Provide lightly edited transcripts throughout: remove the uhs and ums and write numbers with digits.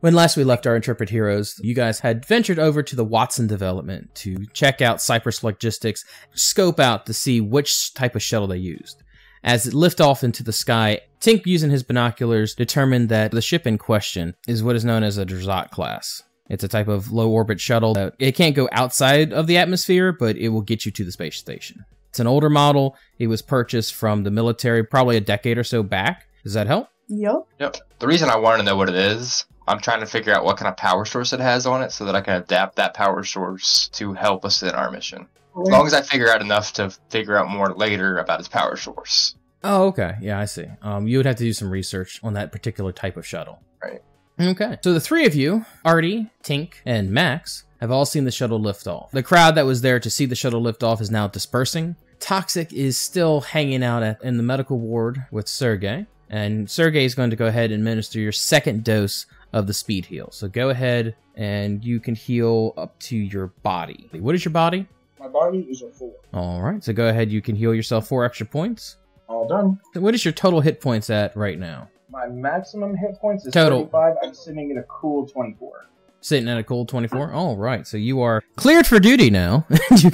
When last we left our intrepid heroes, you guys had ventured over to the Watson development to check out Cypress Logistics, scope out to see which type of shuttle they used. As it lifted off into the sky, Tink, using his binoculars, determined that the ship in question is what is known as a Drazat class. It's a type of low-orbit shuttle that it can't go outside of the atmosphere, but it will get you to the space station. It's an older model. It was purchased from the military probably a decade or so back. Does that help? Yep. The reason I want to know what it is, I'm trying to figure out what kind of power source it has on it so that I can adapt that power source to help us in our mission. As long as I figure out enough to figure out more later about its power source. Oh, okay. Yeah, I see. You would have to do some research on that particular type of shuttle. Right. Okay. So the three of you, Artie, Tink, and Max, have all seen the shuttle lift off. The crowd that was there to see the shuttle lift off is now dispersing. Toxic is still hanging out in the medical ward with Sergey. And Sergey is going to go ahead and administer your second dose of the speed heal. So go ahead and you can heal up to your body. What is your body? My body is a 4. All right. So go ahead. You can heal yourself 4 extra points. All done. So what is your total hit points at right now? My maximum hit points is Total. 35. I'm sitting at a cool 24. Sitting at a cool 24. All right. So you are cleared for duty now. you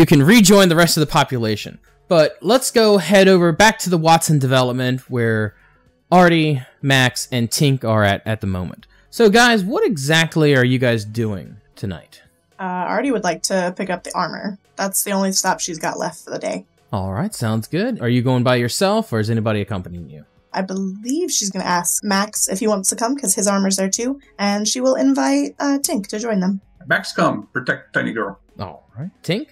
can rejoin the rest of the population. But let's go head over back to the Watson development where Artie, Max, and Tink are at the moment. So guys, what exactly are you guys doing tonight? Artie would like to pick up the armor. That's the only stop she's got left for the day. All right, sounds good. Are you going by yourself, or is anybody accompanying you? I believe she's going to ask Max if he wants to come, because his armor's there too, and she will invite Tink to join them. Max, come. Protect Tiny Girl. All right. Tink?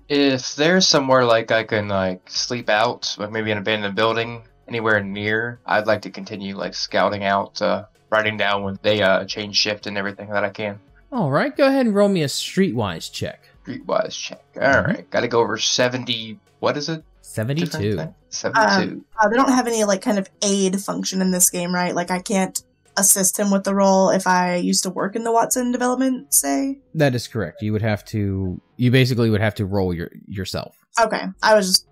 If there's somewhere like I can sleep out, like maybe an abandoned building, anywhere near, I'd like to continue scouting out, writing down when they change shift and everything that I can. All right, go ahead and roll me a streetwise check. Streetwise check. All right, got to go over 70. What is it? 72. 72. They don't have any kind of aid function in this game, right? I can't assist him with the role if I used to work in the Watson development, say? That is correct. You basically would have to roll yourself. Okay. I was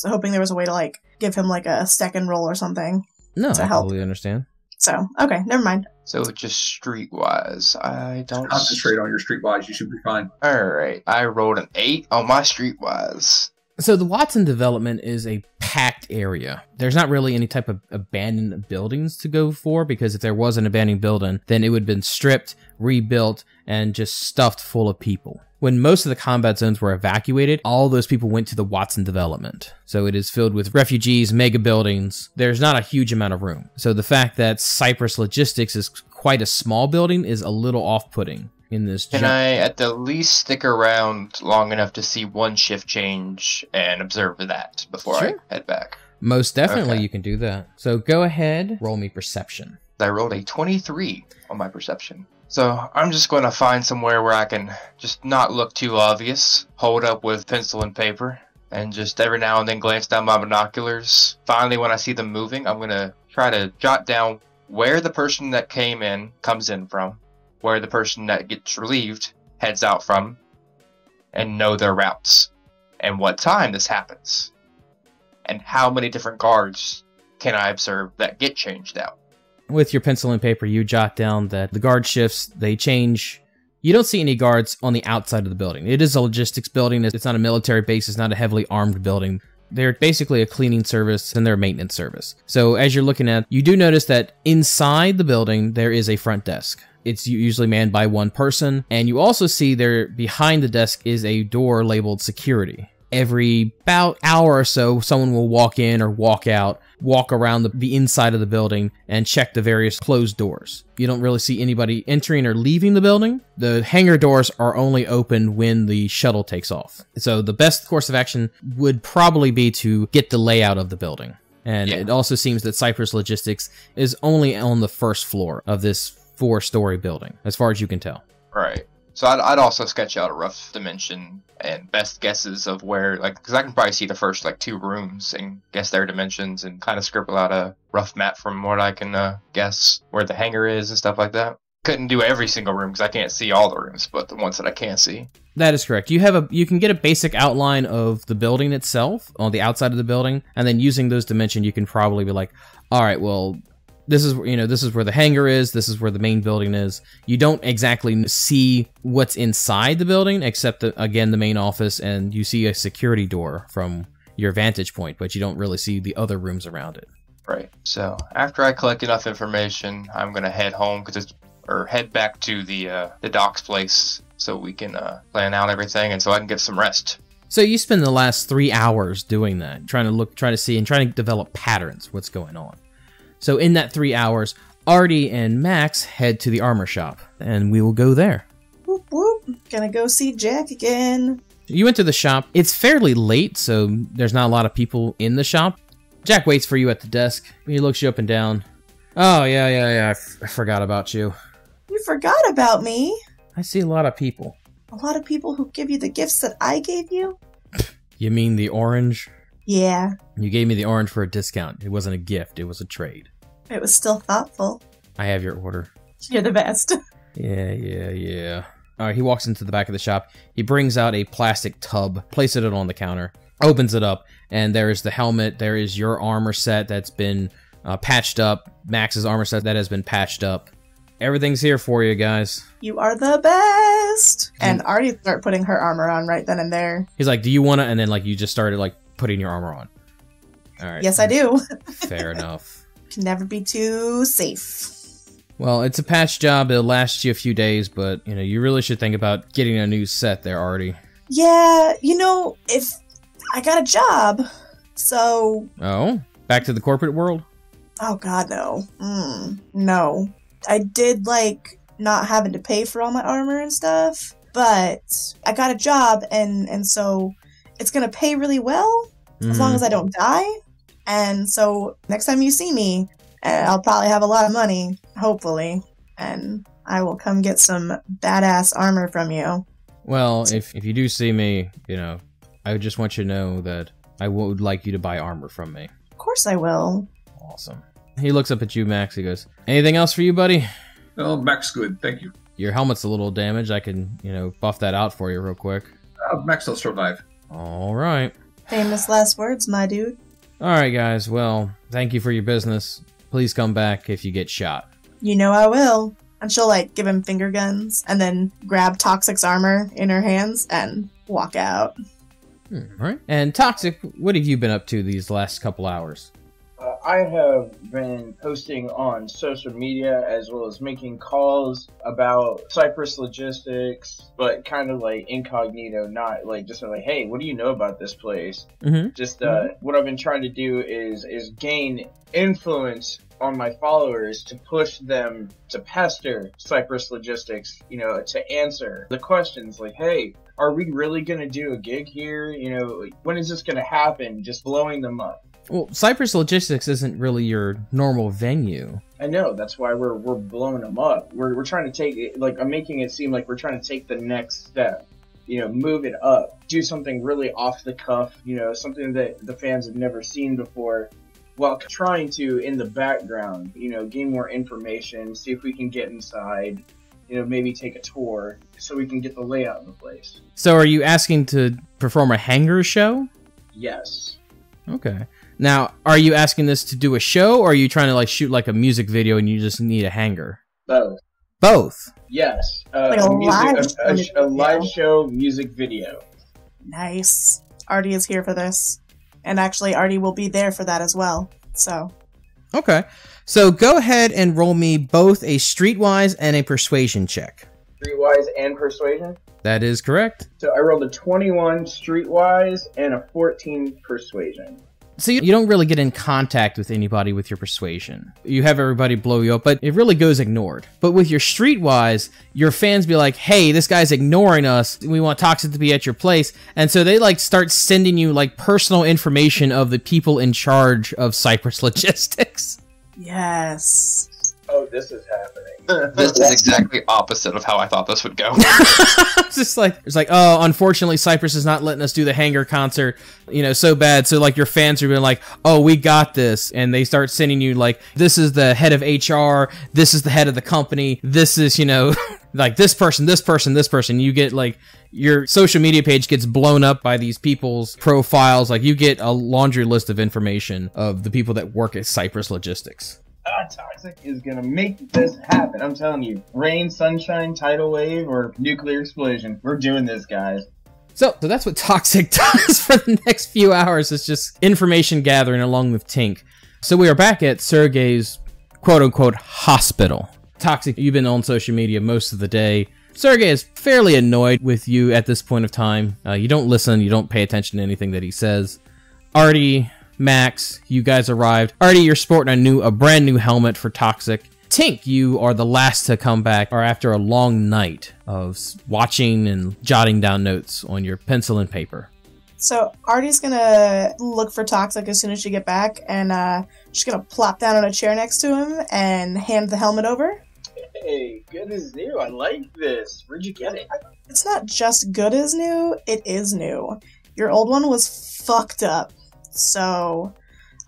hoping there was a way to give him a second roll or something. No, to I help. totally understand. So, okay, never mind. So just streetwise, I don't... Concentrate on your streetwise, you should be fine. Alright, I rolled an 8 on my streetwise. So the Watson development is a packed area. There's not really any type of abandoned buildings to go for, because if there was an abandoned building, then it would have been stripped, rebuilt, and just stuffed full of people. When most of the combat zones were evacuated, all those people went to the Watson development. So it is filled with refugees, mega buildings. There's not a huge amount of room. So the fact that Cypress Logistics is quite a small building is a little off-putting. In this Can I at the least stick around long enough to see one shift change and observe that before I head back? Most definitely Okay. You can do that. So go ahead, roll me perception. I rolled a 23 on my perception. So I'm just going to find somewhere where I can just not look too obvious, hold up with pencil and paper, and just every now and then glance down my binoculars. Finally, when I see them moving, I'm going to try to jot down where the person that came in comes in from, where the person that gets relieved heads out from, and know their routes, and what time this happens, and how many different guards can I observe that get changed out. With your pencil and paper, you jot down that the guard shifts, they change. You don't see any guards on the outside of the building. It is a logistics building. It's not a military base. It's not a heavily armed building. They're basically a cleaning service and they're a maintenance service. So as you're looking at, you do notice that inside the building, there is a front desk. It's usually manned by one person. And you also see there behind the desk is a door labeled security. Every about hour or so, someone will walk in or walk out, walk around the inside of the building and check the various closed doors. You don't really see anybody entering or leaving the building. The hangar doors are only open when the shuttle takes off. So the best course of action would probably be to get the layout of the building. And It also seems that Cypress Logistics is only on the first floor of this 4-story building, as far as you can tell. Right. So I'd also sketch out a rough dimension and best guesses of where, because I can probably see the first 2 rooms and guess their dimensions and kind of scribble out a rough map from what I can guess where the hangar is and stuff like that. Couldn't do every single room because I can't see all the rooms, but the ones that I can see. That is correct. You can get a basic outline of the building itself on the outside of the building, and then using those dimensions, you can probably be like, all right, well, This is, this is where the hangar is. This is where the main building is. You don't exactly see what's inside the building, except, again, the main office, and you see a security door from your vantage point, but you don't really see the other rooms around it. Right. So after I collect enough information, I'm gonna head home or head back to the doc's place so we can plan out everything and so I can get some rest. So you spend the last 3 hours doing that, trying to see and trying to develop patterns, what's going on. So in that 3 hours, Artie and Max head to the armor shop, and we will go there. Whoop whoop. Gonna go see Jack again. You went to the shop. It's fairly late, so there's not a lot of people in the shop. Jack waits for you at the desk. He looks you up and down. Oh, yeah, I forgot about you. You forgot about me? I see a lot of people. A lot of people who give you the gifts that I gave you? You mean the orange? Yeah. You gave me the orange for a discount. It wasn't a gift, it was a trade. It was still thoughtful. I have your order. You're the best. Yeah. Alright, he walks into the back of the shop. He brings out a plastic tub, places it on the counter, opens it up, and there is the helmet. There is your armor set that's been patched up. Max's armor set that has been patched up. Everything's here for you guys. You are the best. And Artie start putting her armor on right then and there. He's like, do you want to? And then you just started putting your armor on. All right. Yes, I do. Fair enough. Can never be too safe. Well, it's a patch job. It'll last you a few days, but you really should think about getting a new set there, Artie. Yeah, if I got a job, so... Oh? Back to the corporate world? Oh god, no. No. I did not having to pay for all my armor and stuff, but I got a job and so it's gonna pay really well as long as I don't die. And so next time you see me, I'll probably have a lot of money, hopefully, and I will come get some badass armor from you. Well, if you do see me, I just want you to know that I would like you to buy armor from me. Of course I will. Awesome. He looks up at you, Max. He goes, anything else for you, buddy? Oh, Max, good. Thank you. Your helmet's a little damaged. I can, buff that out for you real quick. Max will survive. All right. Famous last words, my dude. All right, guys. Well, thank you for your business. Please come back if you get shot. You know I will. And she'll, give him finger guns and then grab Toxic's armor in her hands and walk out. All right. And Toxic, what have you been up to these last couple hours? I have been posting on social media as well as making calls about Cypress Logistics, but kind of incognito, not just hey, what do you know about this place? Just what I've been trying to do is gain influence on my followers to push them to pester Cypress Logistics, to answer the questions hey, are we really going to do a gig here? When is this going to happen? Just blowing them up. Well, Cypress Logistics isn't really your normal venue. I know, that's why we're blowing them up. We're trying to take it, I'm making it seem like we're trying to take the next step. Move it up. Do something really off the cuff, something that the fans have never seen before, while trying to, in the background, gain more information, see if we can get inside, maybe take a tour, so we can get the layout of the place. So are you asking to perform a hangar show? Yes. Okay. Now, are you asking this to do a show, or are you trying to shoot a music video and you just need a hangar? Both. Both? Yes. A live show music video. Nice. Artie is here for this. And actually, Artie will be there for that as well. So. Okay. So go ahead and roll me both a Streetwise and a Persuasion check. Streetwise and Persuasion? That is correct. So I rolled a 21 Streetwise and a 14 Persuasion. So you don't really get in contact with anybody with your Persuasion. You have everybody blow you up, but it really goes ignored. But with your Streetwise, your fans be like, hey, this guy's ignoring us. We want Toxic to be at your place. And so they start sending you personal information of the people in charge of Cypress Logistics. Yes. Oh, this is happening. This is exactly opposite of how I thought this would go. It's just oh, unfortunately, Cypress is not letting us do the hangar concert, so bad. So your fans are being like, oh, we got this. And they start sending you this is the head of HR. This is the head of the company. This is, this person, this person, this person. You get your social media page gets blown up by these people's profiles. You get a laundry list of information of the people that work at Cypress Logistics. Toxic is gonna make this happen. I'm telling you. Rain, sunshine, tidal wave, or nuclear explosion. We're doing this, guys. So that's what Toxic does for the next few hours. It's just information gathering along with Tink. So we are back at Sergei's quote-unquote hospital. Toxic, you've been on social media most of the day. Sergei is fairly annoyed with you at this point of time. You don't listen, you don't pay attention to anything that he says. Artie, Max, you guys arrived. Artie, you're sporting a brand new helmet for Toxic. Tink, you are the last to come back, or after a long night of watching and jotting down notes on your pencil and paper. So Artie's gonna look for Toxic as soon as she get back, and she's gonna plop down on a chair next to him and hand the helmet over. Hey, good as new. I like this. Where'd you get it? It's not just good as new, it is new. Your old one was fucked up. So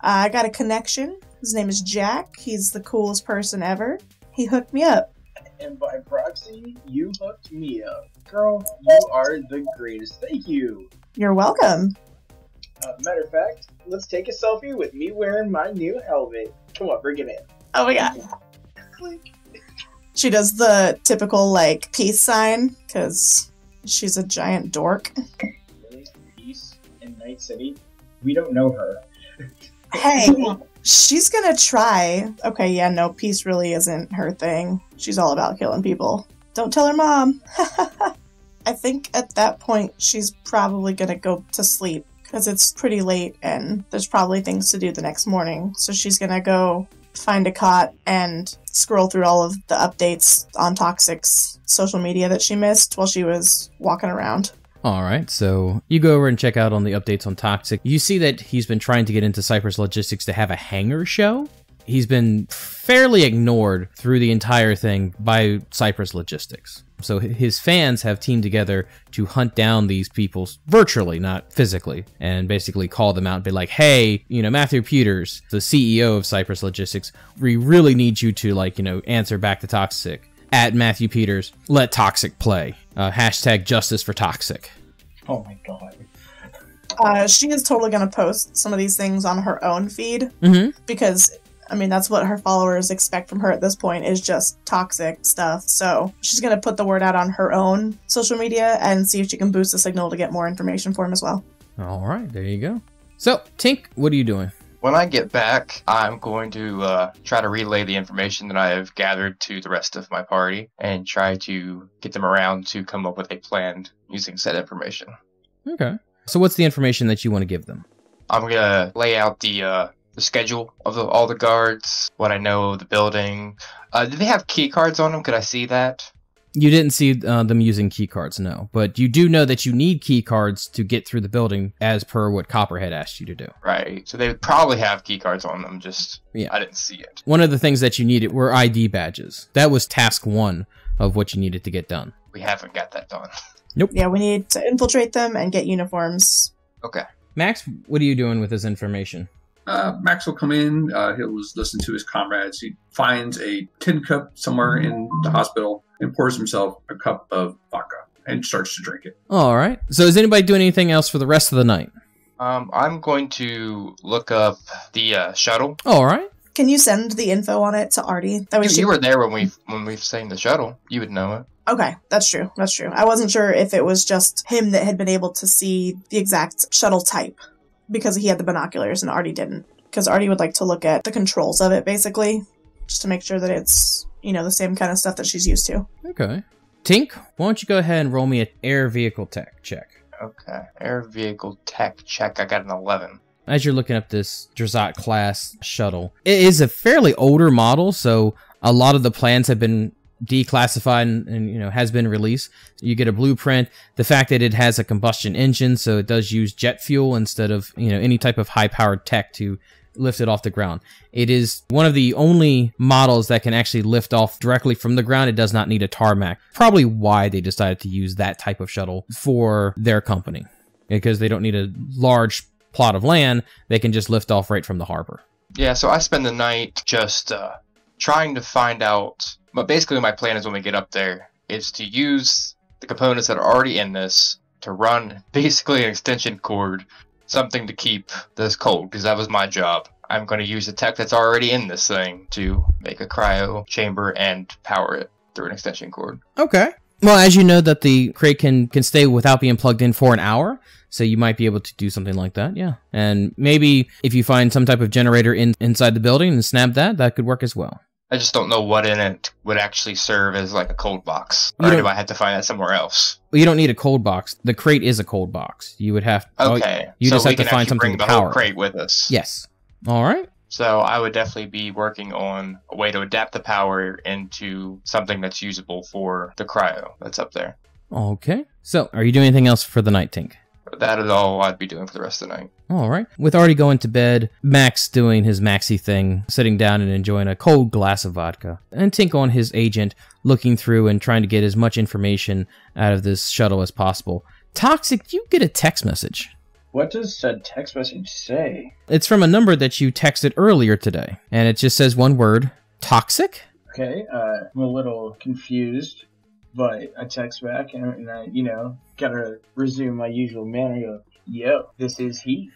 I got a connection. His name is Jack. He's the coolest person ever. He hooked me up. And by proxy, you hooked me up. Girl, you are the greatest. Thank you. You're welcome. Matter of fact, let's take a selfie with me wearing my new helmet. Come on, bring it in. Oh my god. Click. She does the typical, like, peace sign, because she's a giant dork. Really? Peace in Night City? We don't know her. Hey, she's gonna try. Okay, yeah, no, peace really isn't her thing. She's all about killing people. Don't tell her mom. I think at that point, she's probably gonna go to sleep, because it's pretty late, and there's probably things to do the next morning. So she's gonna go find a cot and scroll through all of the updates on Toxic's social media that she missed while she was walking around. Alright, so you go over and check out on the updates on Toxic. You see that he's been trying to get into Cypress Logistics to have a hangar show. He's been fairly ignored through the entire thing by Cypress Logistics. So his fans have teamed together to hunt down these people virtually, not physically, and basically call them out and be like, hey, Matthew Peters, the CEO of Cypress Logistics, we really need you to, answer back to Toxic. At Matthew Peters, let Toxic play. Hashtag justice for Toxic. Oh my god. She is totally going to post some of these things on her own feed, because that's what her followers expect from her at this point, is just Toxic stuff. So she's going to put the word out on her own social media and see if she can boost the signal to get more information for him as well. All right, there you go. So, Tink, what are you doing? When I get back, I'm going to try to relay the information that I have gathered to the rest of my party and try to get them around to come up with a plan using said information. Okay. So what's the information that you want to give them? I'm going to lay out the schedule of all the guards, what I know of the building. Do they have key cards on them? Could I see that? You didn't see them using key cards, no. But you do know that you need key cards to get through the building as per what Copperhead asked you to do. Right. So they would probably have key cards on them, just I didn't see it. One of the things that you needed were ID badges. That was task 1 of what you needed to get done. We haven't got that done. Nope. Yeah, we need to infiltrate them and get uniforms. Okay. Max, what are you doing with this information? Max will come in. He'll listen to his comrades. He finds a tin cup somewhere in the hospital and pours himself a cup of vodka and starts to drink it. All right. So is anybody doing anything else for the rest of the night? I'm going to look up the shuttle. All right. Can you send the info on it to Artie? That way You were there when we've seen the shuttle. You would know it. Okay, that's true. That's true. I wasn't sure if it was just him that had been able to see the exact shuttle type, because he had the binoculars and Artie didn't. Because Artie would like to look at the controls of it, basically, just to make sure that it's, the same kind of stuff that she's used to. Okay. Tink, why don't you go ahead and roll me an air vehicle tech check? Okay. Air vehicle tech check. I got an 11. As you're looking up this Drazat class shuttle, it is a fairly older model, so a lot of the plans have been declassified and has been released. You get a blueprint. The fact that it has a combustion engine, so it does use jet fuel instead of any type of high-powered tech to lift it off the ground. It is one of the only models that can actually lift off directly from the ground. It does not need a tarmac. Probably why they decided to use that type of shuttle for their company, because they don't need a large plot of land. They can just lift off right from the harbor. Yeah, so I spend the night just trying to find out. But basically my plan is when we get up there is to use the components that are already in this to run basically an extension cord, something to keep this cold, because that was my job. I'm going to use the tech that's already in this thing to make a cryo chamber and power it through an extension cord. Okay. Well, as you know that the crate can stay without being plugged in for an hour, so you might be able to do something like that, yeah. And maybe if you find some type of generator inside the building and snap that could work as well. I just don't know what in it would actually serve as like a cold box. Or do I have to find that somewhere else? Well, you don't need a cold box. The crate is a cold box. You would have... Okay. You so just have to find something bring to the whole power. crate with us. Yes. All right. So I would definitely be working on a way to adapt the power into something that's usable for the cryo that's up there. Okay. So, are you doing anything else for the night, Tink? That is all I'd be doing for the rest of the night. All right. With already going to bed, Max doing his Maxi thing, sitting down and enjoying a cold glass of vodka, and Tink on his agent, looking through and trying to get as much information out of this shuttle as possible. Toxic, you get a text message. What does said text message say? It's from a number that you texted earlier today, and it just says one word, toxic? Okay, I'm a little confused, but I text back and I, gotta resume my usual manner. Go, yo, this is he,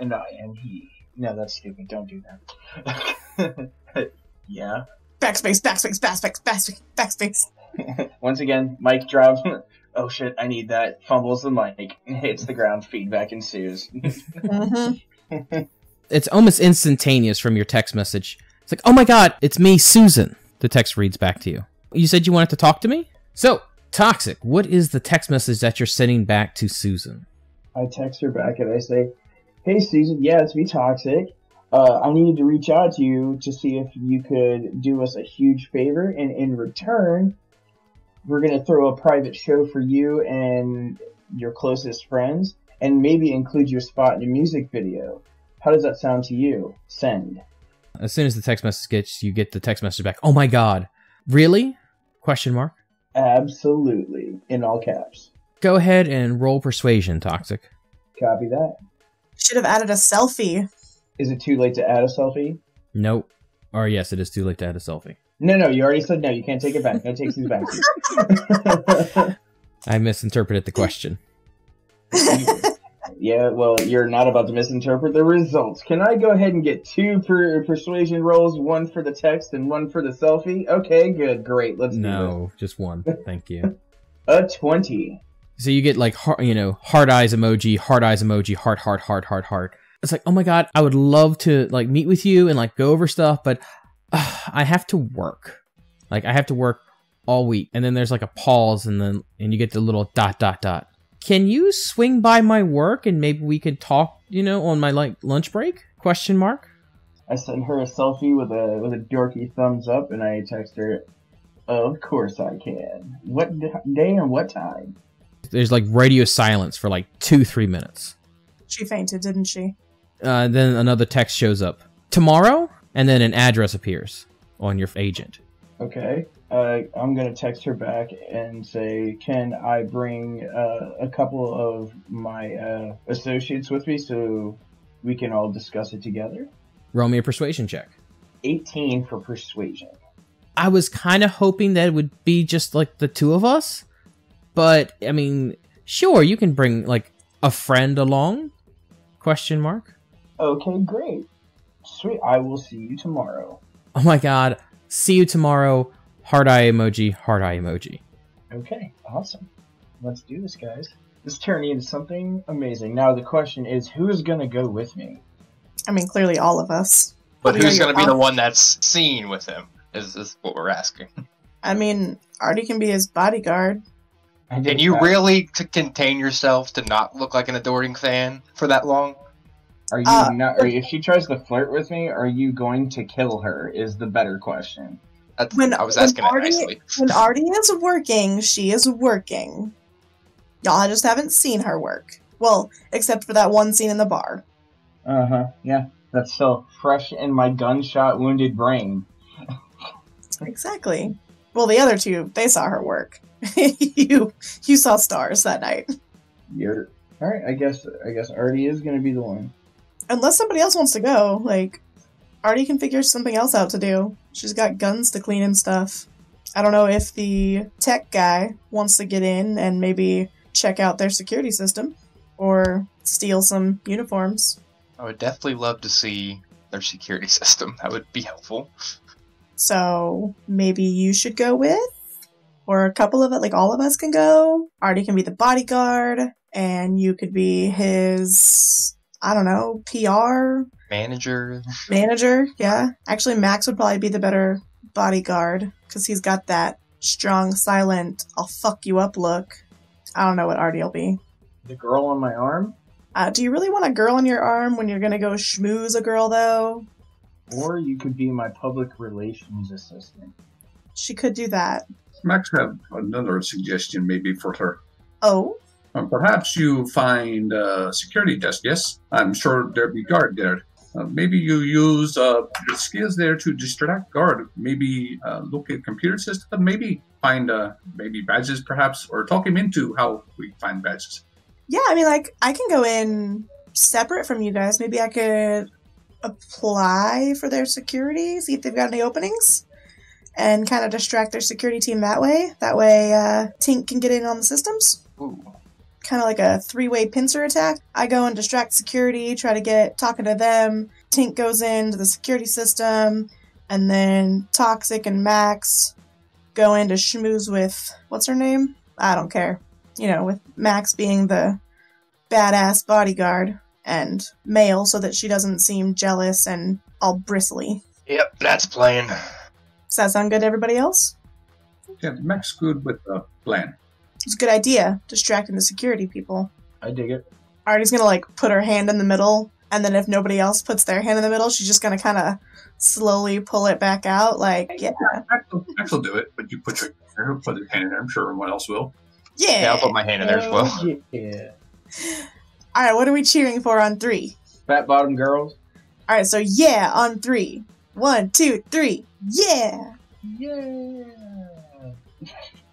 and I am he. No, that's stupid. Don't do that. Yeah. Backspace, backspace, backspace, backspace, backspace. Once again, mic drop. Oh shit, I need that. Fumbles the mic, hits the ground, feedback ensues. Mm-hmm. It's almost instantaneous from your text message. It's like, oh my god, it's me, Susan. The text reads back to you. You said you wanted to talk to me? So, Toxic, what is the text message that you're sending back to Susan? I text her back and I say, hey Susan, yeah, it's me, Toxic. I needed to reach out to you to see if you could do us a huge favor, and in return, we're going to throw a private show for you and your closest friends, and maybe include your spot in a music video. How does that sound to you? Send. As soon as the text message gets, you get the text message back. Oh my god. Really? Question mark. Absolutely. In all caps. Go ahead and roll persuasion, Toxic. Copy that. Should have added a selfie. Is it too late to add a selfie? Nope. Or yes, it is too late to add a selfie. No, you already said no. You can't take it back. No takesies back. I misinterpreted the question. Yeah, well, you're not about to misinterpret the results. Can I go ahead and get two persuasion rolls, one for the text and one for the selfie? Okay, good, great. Let's do this. No, just one. Thank you. A 20. So you get like, heart eyes emoji, heart. It's like, oh my god, I would love to like meet with you and like go over stuff, but I have to work. Like I have to work all week. And then there's like a pause and you get the little ... Can you swing by my work and maybe we could talk, on my like lunch break? Question mark. I sent her a selfie with a dorky thumbs up and I text her, of course I can. What day and what time? There's like radio silence for like 2-3 minutes. She fainted, didn't she? Then another text shows up. Tomorrow? And then an address appears on your agent. Okay. I'm going to text her back and say, can I bring a couple of my associates with me so we can all discuss it together? Roll me a persuasion check. 18 for persuasion. I was kind of hoping that it would be just like the two of us. But, I mean, sure, you can bring like a friend along? Question mark. Okay, great. Sweet, I will see you tomorrow. Oh my god. See you tomorrow. Heart eye emoji, heart eye emoji. Okay, awesome. Let's do this, guys. This turned into something amazing. Now the question is, who is going to go with me? I mean, clearly all of us. But who's going to be the one that's seen with him is what we're asking. I mean, Artie can be his bodyguard. Can you really contain yourself to not look like an adoring fan for that long? Are you not? Or if she tries to flirt with me, are you going to kill her? Is the better question. I was asking it nicely. When Artie is working, she is working. Y'all just haven't seen her work. Well, except for that one scene in the bar. Yeah, that's still fresh in my gunshot wounded brain. Exactly. Well, the other two, they saw her work. You saw stars that night. All right. I guess Artie is gonna be the one. Unless somebody else wants to go, like Artie can figure something else out to do. She's got guns to clean and stuff. I don't know if the tech guy wants to get in and maybe check out their security system or steal some uniforms. I would definitely love to see their security system. That would be helpful. So maybe you should go with, or a couple of it, like all of us can go. Artie can be the bodyguard, and you could be his, I don't know, PR? Manager, yeah. Actually, Max would probably be the better bodyguard, because he's got that strong, silent, I'll fuck you up look. I don't know what Artie will be. The girl on my arm? Do you really want a girl on your arm when you're gonna go schmooze a girl, though? Or you could be my public relations assistant. She could do that. Max have another suggestion maybe for her. Oh? Perhaps you find a security desk, yes? I'm sure there'll be guard there. Maybe you use your skills there to distract guard. Maybe look at computer system. Maybe find maybe badges perhaps, or talk him into how we find badges. Yeah, I mean, like, I can go in separate from you guys. Maybe I could apply for their security, see if they've got any openings, and kind of distract their security team that way. That way, Tink can get in on the systems. ooh, Kind of like a three-way pincer attack. I go and distract security, try to get talking to them. Tink goes into the security system, and then Toxic and Max go in to schmooze with, what's her name? I don't care. You know, with Max being the badass bodyguard and male so that she doesn't seem jealous and all bristly. yep, that's playing. Does that sound good to everybody else? Yeah, Max good with the plan. It's a good idea, distracting the security people. I dig it. Artie's gonna, like, put her hand in the middle, and then if nobody else puts their hand in the middle, she's just gonna kind of slowly pull it back out, like, yeah. Max will do it, but you put he'll put his hand in there. I'm sure everyone else will. Yeah, I'll put my hand in there as well. Oh, yeah. Alright, what are we cheering for on 3? Fat bottom girls. Alright, so yeah on 3. 1, 2, 3, yeah! Yeah.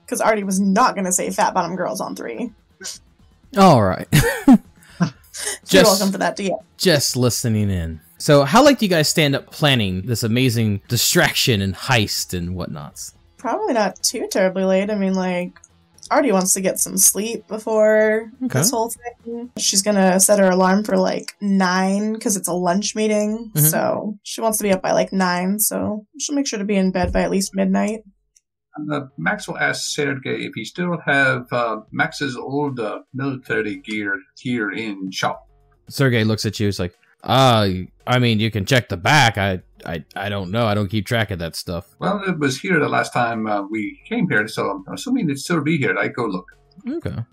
Because Artie was not gonna say fat bottom girls on 3. All right. You're welcome for that, yeah. Just listening in. So how late do you guys stand up planning this amazing distraction and heist and whatnots? Probably not too terribly late. I mean, like, Artie wants to get some sleep before this whole thing. She's gonna set her alarm for, like, 9, because it's a lunch meeting. Mhm. So she wants to be up by, like, 9, so she'll make sure to be in bed by at least midnight. Max will ask Sergey if he still have Max's old military gear here in shop. Sergey looks at you. He's like, I mean, you can check the back. I don't know. I don't keep track of that stuff. Well, it was here the last time we came here, so I'm assuming it'd still be here. I go look. Okay.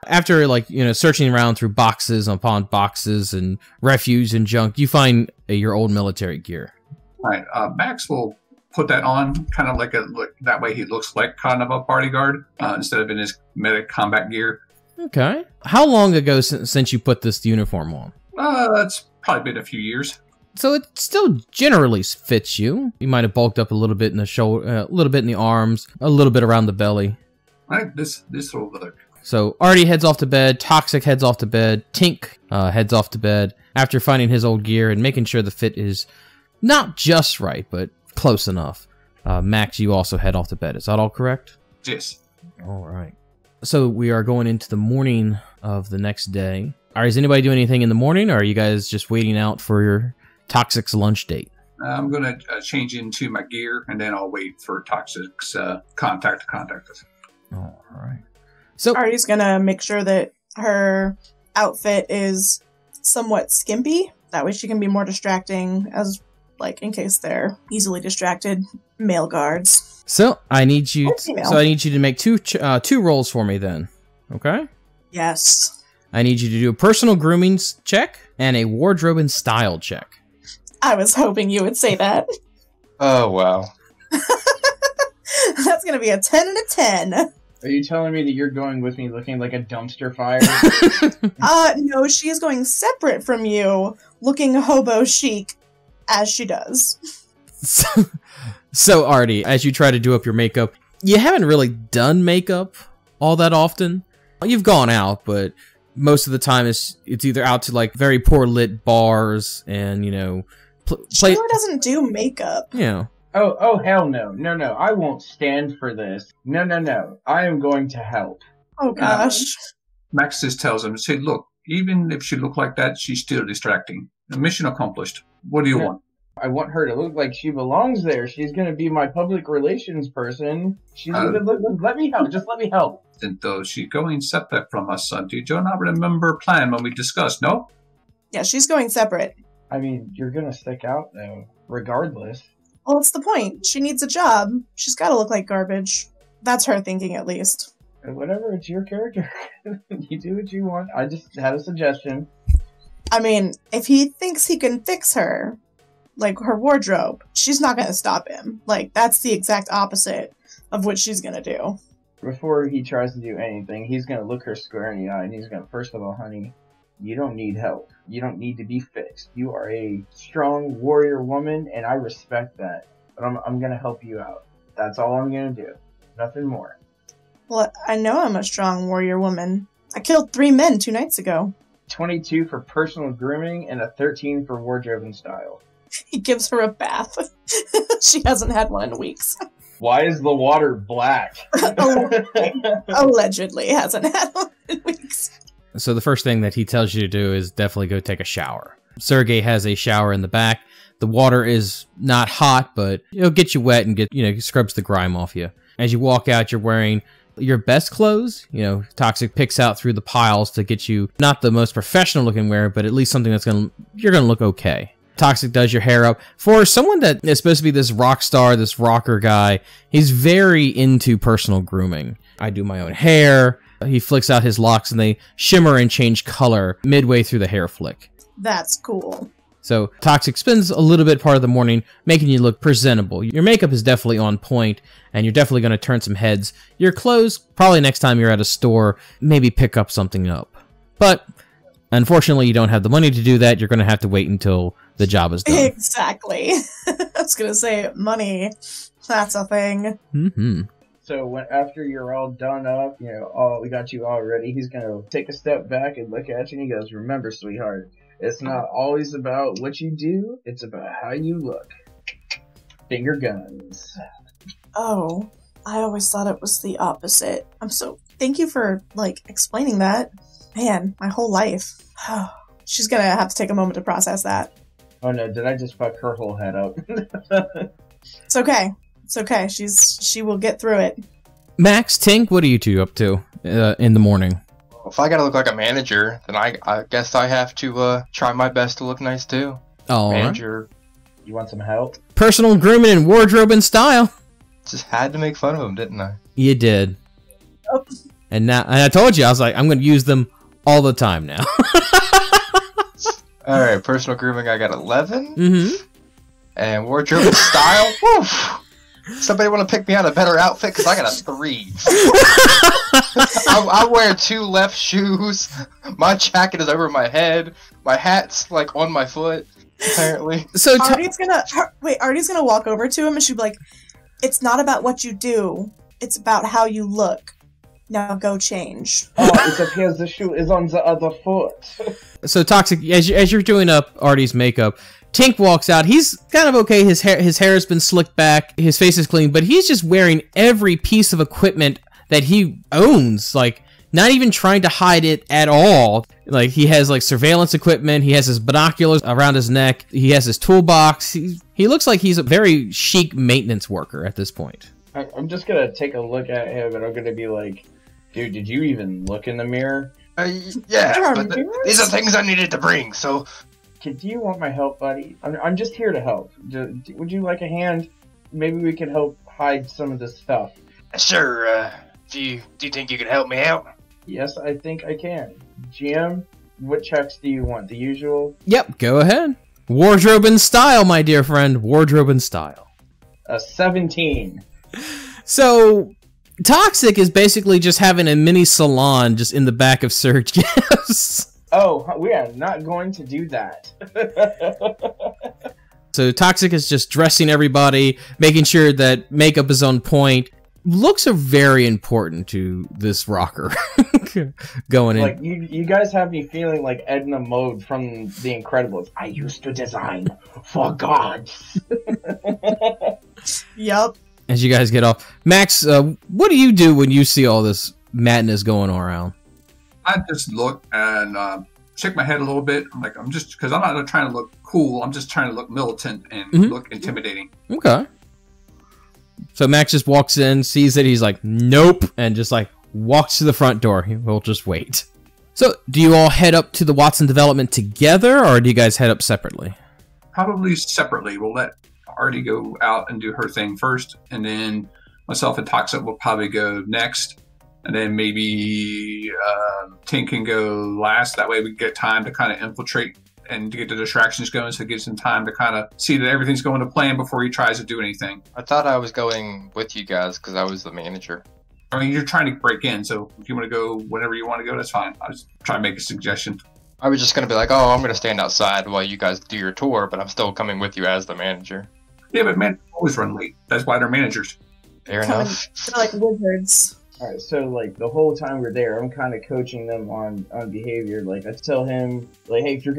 After, like, you know, searching around through boxes upon boxes and refuse and junk, you find your old military gear. All right. Max will put that on, kind of like that way he looks like kind of a bodyguard instead of in his medic combat gear. Okay. How long ago since you put this uniform on? That's probably been a few years. So it still generally fits you. You might have bulked up a little bit in the shoulder, a little bit in the arms, a little bit around the belly. All right, this will look. So Artie heads off to bed, Toxic heads off to bed, Tink heads off to bed after finding his old gear and making sure the fit is not just right, but close enough. Max, you also head off to bed. Is that all correct? Yes. All right. So we are going into the morning of the next day. All right, is anybody doing anything in the morning, or are you guys just waiting out for your Toxic's lunch date? I'm going to change into my gear, and then I'll wait for Toxic's contact to contact us. All right. So Artie's gonna make sure that her outfit is somewhat skimpy. That way she can be more distracting, as, like, in case they're easily distracted male guards. So I need you. To make two rolls for me then. Okay. Yes. I need you to do a personal grooming check and a wardrobe and style check. I was hoping you would say that. Oh, wow. That's gonna be a 10 and a 10. Are you telling me that you're going with me looking like a dumpster fire? No, she is going separate from you, looking hobo chic, as she does. So Artie, as you try to do up your makeup, you haven't really done makeup all that often. You've gone out, but most of the time it's either out to, like, very poor lit bars and, you know, She doesn't do makeup. You know. Oh, hell no. No, I won't stand for this. No. I am going to help. Oh, gosh. Max just tells him, say, look, even if she looked like that, she's still distracting. Mission accomplished. What do you want? I want her to look like she belongs there. She's going to be my public relations person. She's going to look, let me help. Just let me help. And though she's going separate from us, do you not remember plan when we discussed, no? Yeah, she's going separate. I mean, you're going to stick out, though, regardless. Well, that's the point. She needs a job. She's got to look like garbage. That's her thinking, at least. Whatever, it's your character. You do what you want. I just had a suggestion. I mean, if he thinks he can fix her, like her wardrobe, she's not going to stop him. Like, that's the exact opposite of what she's going to do. Before he tries to do anything, he's going to look her square in the eye, and he's going to, first of all, honey, you don't need help. You don't need to be fixed. You are a strong warrior woman, and I respect that. But I'm going to help you out. That's all I'm going to do. Nothing more. Well, I know I'm a strong warrior woman. I killed 3 men 2 nights ago. 22 for personal grooming and a 13 for wardrobe and style. He gives her a bath. She hasn't had one in weeks. Why is the water black? Allegedly hasn't had one in weeks. So the first thing that he tells you to do is definitely go take a shower. Sergey has a shower in the back. The water is not hot, but it'll get you wet and scrubs the grime off you. As you walk out, you're wearing your best clothes. Toxic picks out through the piles to get you not the most professional looking wear, but at least something you're gonna look okay. Toxic does your hair up. For someone that is supposed to be this rock star, this rocker guy, he's very into personal grooming. I do my own hair. He flicks out his locks and they shimmer and change color midway through the hair flick. That's cool. So Toxic spends a little bit part of the morning making you look presentable. Your makeup is definitely on point, and you're definitely going to turn some heads. Your clothes, probably next time you're at a store, maybe pick up something up. But unfortunately, you don't have the money to do that. You're going to have to wait until the job is done. Exactly. I was going to say, money. That's a thing. Mm-hmm. So after you're all done up, we got you all ready, he's going to take a step back and look at you, and he goes, remember, sweetheart, it's not always about what you do, it's about how you look. Finger guns. Oh, I always thought it was the opposite. Thank you for, explaining that. Man, my whole life. She's gonna have to take a moment to process that. Oh no, did I just fuck her whole head up? It's okay. It's okay. She will get through it. Max, Tink, what are you two up to in the morning? If I gotta look like a manager, then I guess I have to try my best to look nice too. Oh, manager. You want some help? Personal grooming and wardrobe and style. Just had to make fun of him, didn't I? You did. Oh. And I told you, I was like, I'm going to use them all the time now. All right, personal grooming, I got 11. Mm-hmm. And wardrobe and style, woof. Somebody want to pick me out a better outfit? Because I got a 3. I wear 2 left shoes. My jacket is over my head. My hat's, on my foot, apparently. So Artie's gonna walk over to him and she'll be like, it's not about what you do. It's about how you look. Now go change. Oh, it appears the shoe is on the other foot. So Toxic, as you're doing up Artie's makeup, Tink walks out. He's kind of okay. His hair has been slicked back. His face is clean, but he's just wearing every piece of equipment that he owns. Not even trying to hide it at all. He has surveillance equipment. He has his binoculars around his neck. He has his toolbox. He looks like he's a very chic maintenance worker at this point. I'm just gonna take a look at him and I'm gonna be like, dude, did you even look in the mirror? Yeah, but these are things I needed to bring, so... Do you want my help, buddy? I'm just here to help. Would you like a hand? Maybe we can help hide some of this stuff. Sure, do you think you can help me out? Yes, I think I can. GM, what checks do you want? The usual? Yep, go ahead. Wardrobe and style, my dear friend. Wardrobe and style. A 17. So... Toxic is basically just having a mini salon just in the back of Sergey's. Oh, we are not going to do that. So Toxic is just dressing everybody, making sure that makeup is on point. Looks are very important to this rocker going in. You guys have me feeling like Edna Mode from The Incredibles. I used to design for gods. Yup. As you guys get off, Max, what do you do when you see all this madness going on around? I just look and shake my head a little bit. I'm like, because I'm not trying to look cool. I'm just trying to look militant and look intimidating. Okay. So Max just walks in, sees it, he's like, nope, and just like walks to the front door. We'll just wait. So, do you all head up to the Watson development together, or do you guys head up separately? Probably separately. We'll let Artie go out and do her thing first, and then myself and Toxic will probably go next, and then maybe Tink can go last. That way we get time to kind of infiltrate and to get the distractions going, so it gives him time to kind of see that everything's going to plan before he tries to do anything. I thought I was going with you guys because I was the manager. I mean, you're trying to break in, so if you want to go whenever you want to go, that's fine. I was trying to make a suggestion. I was just going to be like, oh, I'm going to stand outside while you guys do your tour, but I'm still coming with you as the manager. Yeah, but man, always run late. That's why they're managers. Fair enough. They're like wizards. Alright, so like the whole time we're there, I'm kind of coaching them on behavior. Like I tell him, like, hey, if you're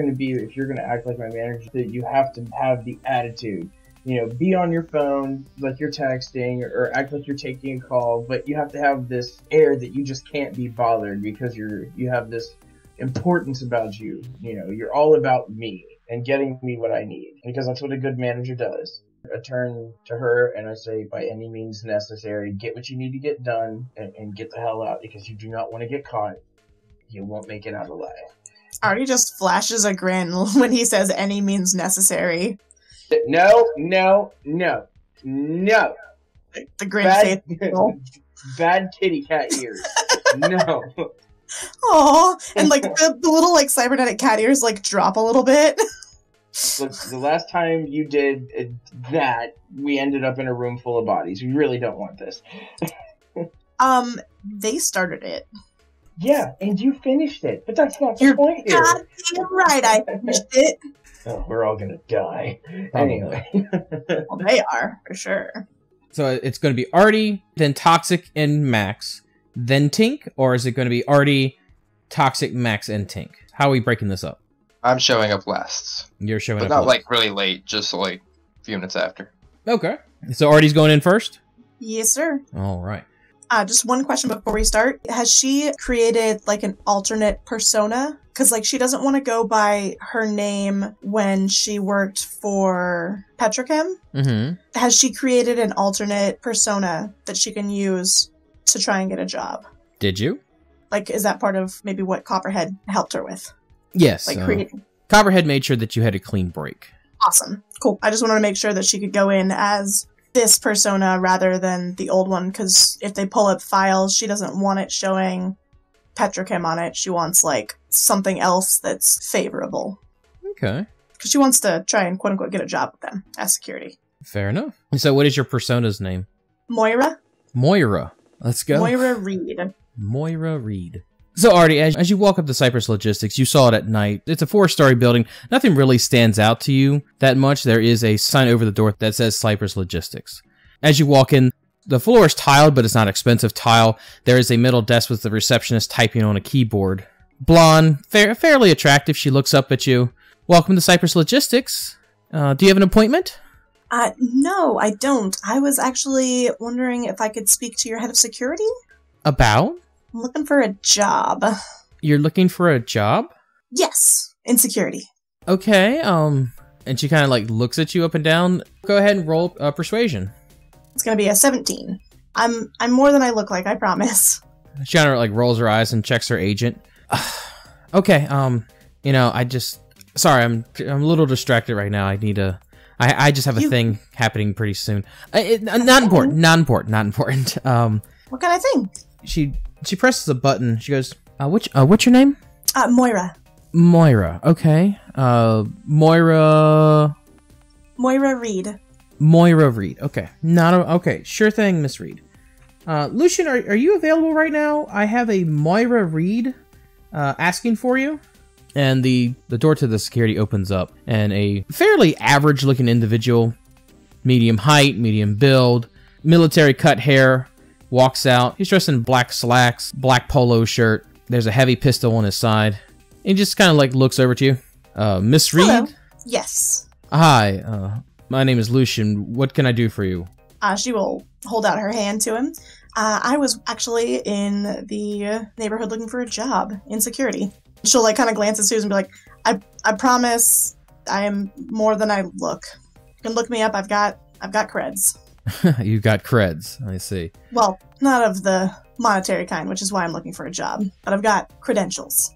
gonna act like my manager, you have to have the attitude. You know, be on your phone like you're texting, or act like you're taking a call, but you have to have this air that you just can't be bothered because you have this importance about you. You know, you're all about me and getting me what I need, because that's what a good manager does. I turn to her and I say, by any means necessary, get what you need to get done and get the hell out, because you do not want to get caught. You won't make it out alive. Artie just flashes a grin when he says any means necessary. No. The grin Bad, face. bad kitty cat ears. No. Aw, and like the little like cybernetic cat ears like drop a little bit. Look, the last time you did that, we ended up in a room full of bodies. We really don't want this. They started it. Yeah, and you finished it, but that's not the point here. Goddamn right, I finished it. Oh, we're all gonna die. Anyway. Well, they are, for sure. So it's going to be Artie, then Toxic and Max, then Tink, or is it going to be Artie, Toxic, Max, and Tink? How are we breaking this up? I'm showing up last. You're showing But up not last. like really late, just like a few minutes after. Okay. So Artie's going in first? Yes, sir. All right. Just one question before we start. Has she created like an alternate persona? Because like she doesn't want to go by her name when she worked for Petrochem. Mm-hmm. Has she created an alternate persona that she can use to try and get a job? Did you? Like, is that part of maybe what Copperhead helped her with? Yes. Like creating. Copperhead made sure that you had a clean break. Awesome. Cool. I just wanted to make sure that she could go in as this persona rather than the old one, because if they pull up files, she doesn't want it showing Petrochem on it. She wants, like, something else that's favorable. Okay. Because she wants to try and, quote-unquote, get a job with them as security. Fair enough. So what is your persona's name? Moira? Moira. Let's go. Moira Reed. Moira Reed. So, Artie, as you walk up to Cypress Logistics, you saw it at night. It's a 4-story building. Nothing really stands out to you that much. There is a sign over the door that says Cypress Logistics. As you walk in, the floor is tiled, but it's not expensive tile. There is a middle desk with the receptionist typing on a keyboard. Blonde, fairly attractive. She looks up at you. Welcome to Cypress Logistics. Do you have an appointment? No, I don't. I was actually wondering if I could speak to your head of security? About? I'm looking for a job. You're looking for a job? Yes, in security. Okay, and she kind of like looks at you up and down. Go ahead and roll persuasion. It's gonna be a 17. I'm more than I look like, I promise. She kind of like rolls her eyes and checks her agent. Okay, sorry, I'm a little distracted right now. I just have a thing happening pretty soon. Not important. What kind of thing? She presses a button. She goes, what's your name? Moira. Moira. Okay. Moira Reed. Moira Reed. Okay. Okay. Sure thing, Miss Reed. Lucian, are you available right now? I have a Moira Reed asking for you. And the door to the security opens up, and a fairly average-looking individual, medium height, medium build, military cut hair, walks out. He's dressed in black slacks, black polo shirt. There's a heavy pistol on his side. He just kind of like looks over to you. Miss Reed? Hello. Yes. Hi, my name is Lucian. What can I do for you? She will hold out her hand to him. I was actually in the neighborhood looking for a job in security. She'll like kind of glance at Susan and be like, I promise I am more than I look. You can look me up. I've got creds. You've got creds. I see. Well, not of the monetary kind, which is why I'm looking for a job. But I've got credentials.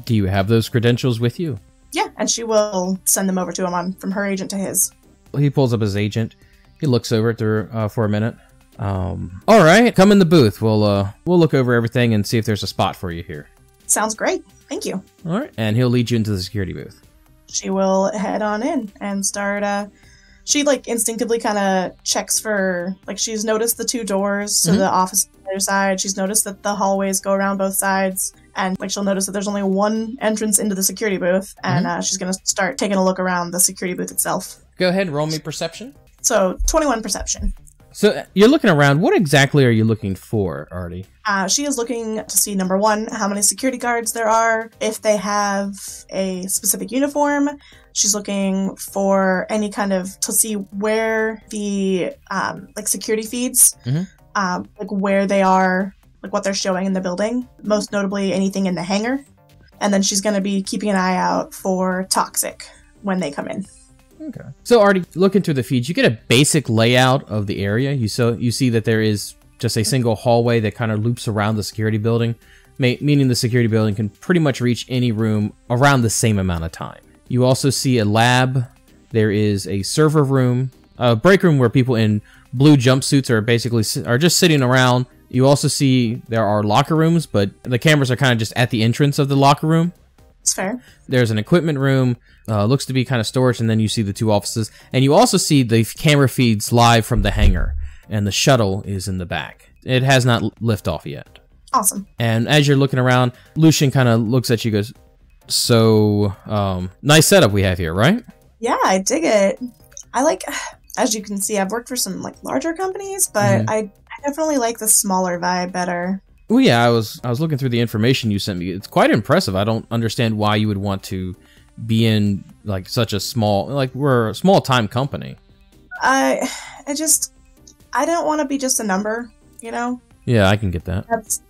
Do you have those credentials with you? Yeah, and she will send them over to him from her agent to his. He pulls up his agent. He looks over at her for a minute. All right, come in the booth. We'll look over everything and see if there's a spot for you here. Sounds great. Thank you. All right, and he'll lead you into the security booth. She will head on in and start. She like instinctively kind of checks for like she's noticed the two doors to the office on the other side. She's noticed that the hallways go around both sides, and like she'll notice that there's only one entrance into the security booth, and she's gonna start taking a look around the security booth itself. Go ahead, roll me perception. So 21 perception. So you're looking around. What exactly are you looking for, Artie? She is looking to see, number one, how many security guards there are, if they have a specific uniform. She's looking for any kind of, to see where the, like, security feeds, like, where they are, like, what they're showing in the building. Most notably, anything in the hangar. And then she's going to be keeping an eye out for toxic when they come in. Okay. So, Artie, looking through the feeds, you get a basic layout of the area. You see that there is just a single hallway that kind of loops around the security building, meaning the security building can pretty much reach any room around the same amount of time. You also see a lab. There is a server room, a break room where people in blue jumpsuits are just sitting around. You also see there are locker rooms, but the cameras are kind of just at the entrance of the locker room. It's fair. There's an equipment room, looks to be kind of storage, and then you see the two offices. And you also see the camera feeds live from the hangar, and the shuttle is in the back. It has not lift off yet. Awesome. And as you're looking around, Lucian kind of looks at you and goes, so, nice setup we have here, right? Yeah, I dig it. I like, as you can see, I've worked for some like larger companies, but I definitely like the smaller vibe better. Well, yeah, I was looking through the information you sent me. It's quite impressive. I don't understand why you would want to be in like such a small, like we're a small time company. I don't want to be just a number, you know? Yeah, I can get that.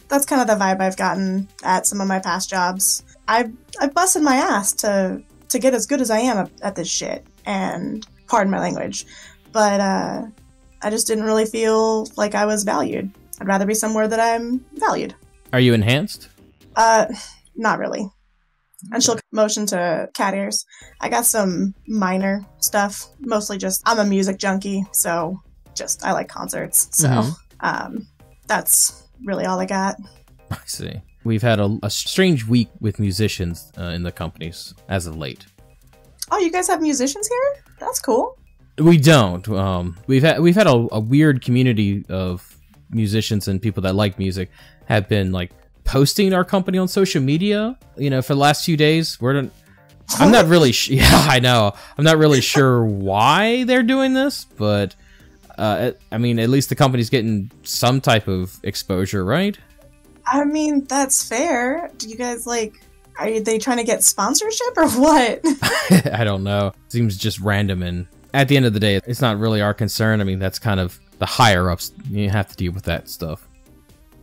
That's kind of the vibe I've gotten at some of my past jobs. I've busted my ass to get as good as I am at this shit, and pardon my language, but I just didn't really feel like I was valued. I'd rather be somewhere that I'm valued. Are you enhanced? Not really. And she'll motion to cat ears. I got some minor stuff, mostly just I'm a music junkie, so just I like concerts. So that's really all I got. I see. We've had a strange week with musicians in the companies as of late. Oh, you guys have musicians here? That's cool. We don't. We've had a weird community of musicians and people that like music have been like posting our company on social media, you know, for the last few days. I'm not really yeah, I know. I'm not really sure why they're doing this, but I mean, at least the company's getting some type of exposure, right? I mean, that's fair. Do you guys are they trying to get sponsorship or what? I don't know. Seems just random, and at the end of the day, it's not really our concern. I mean, that's kind of the higher ups. You have to deal with that stuff.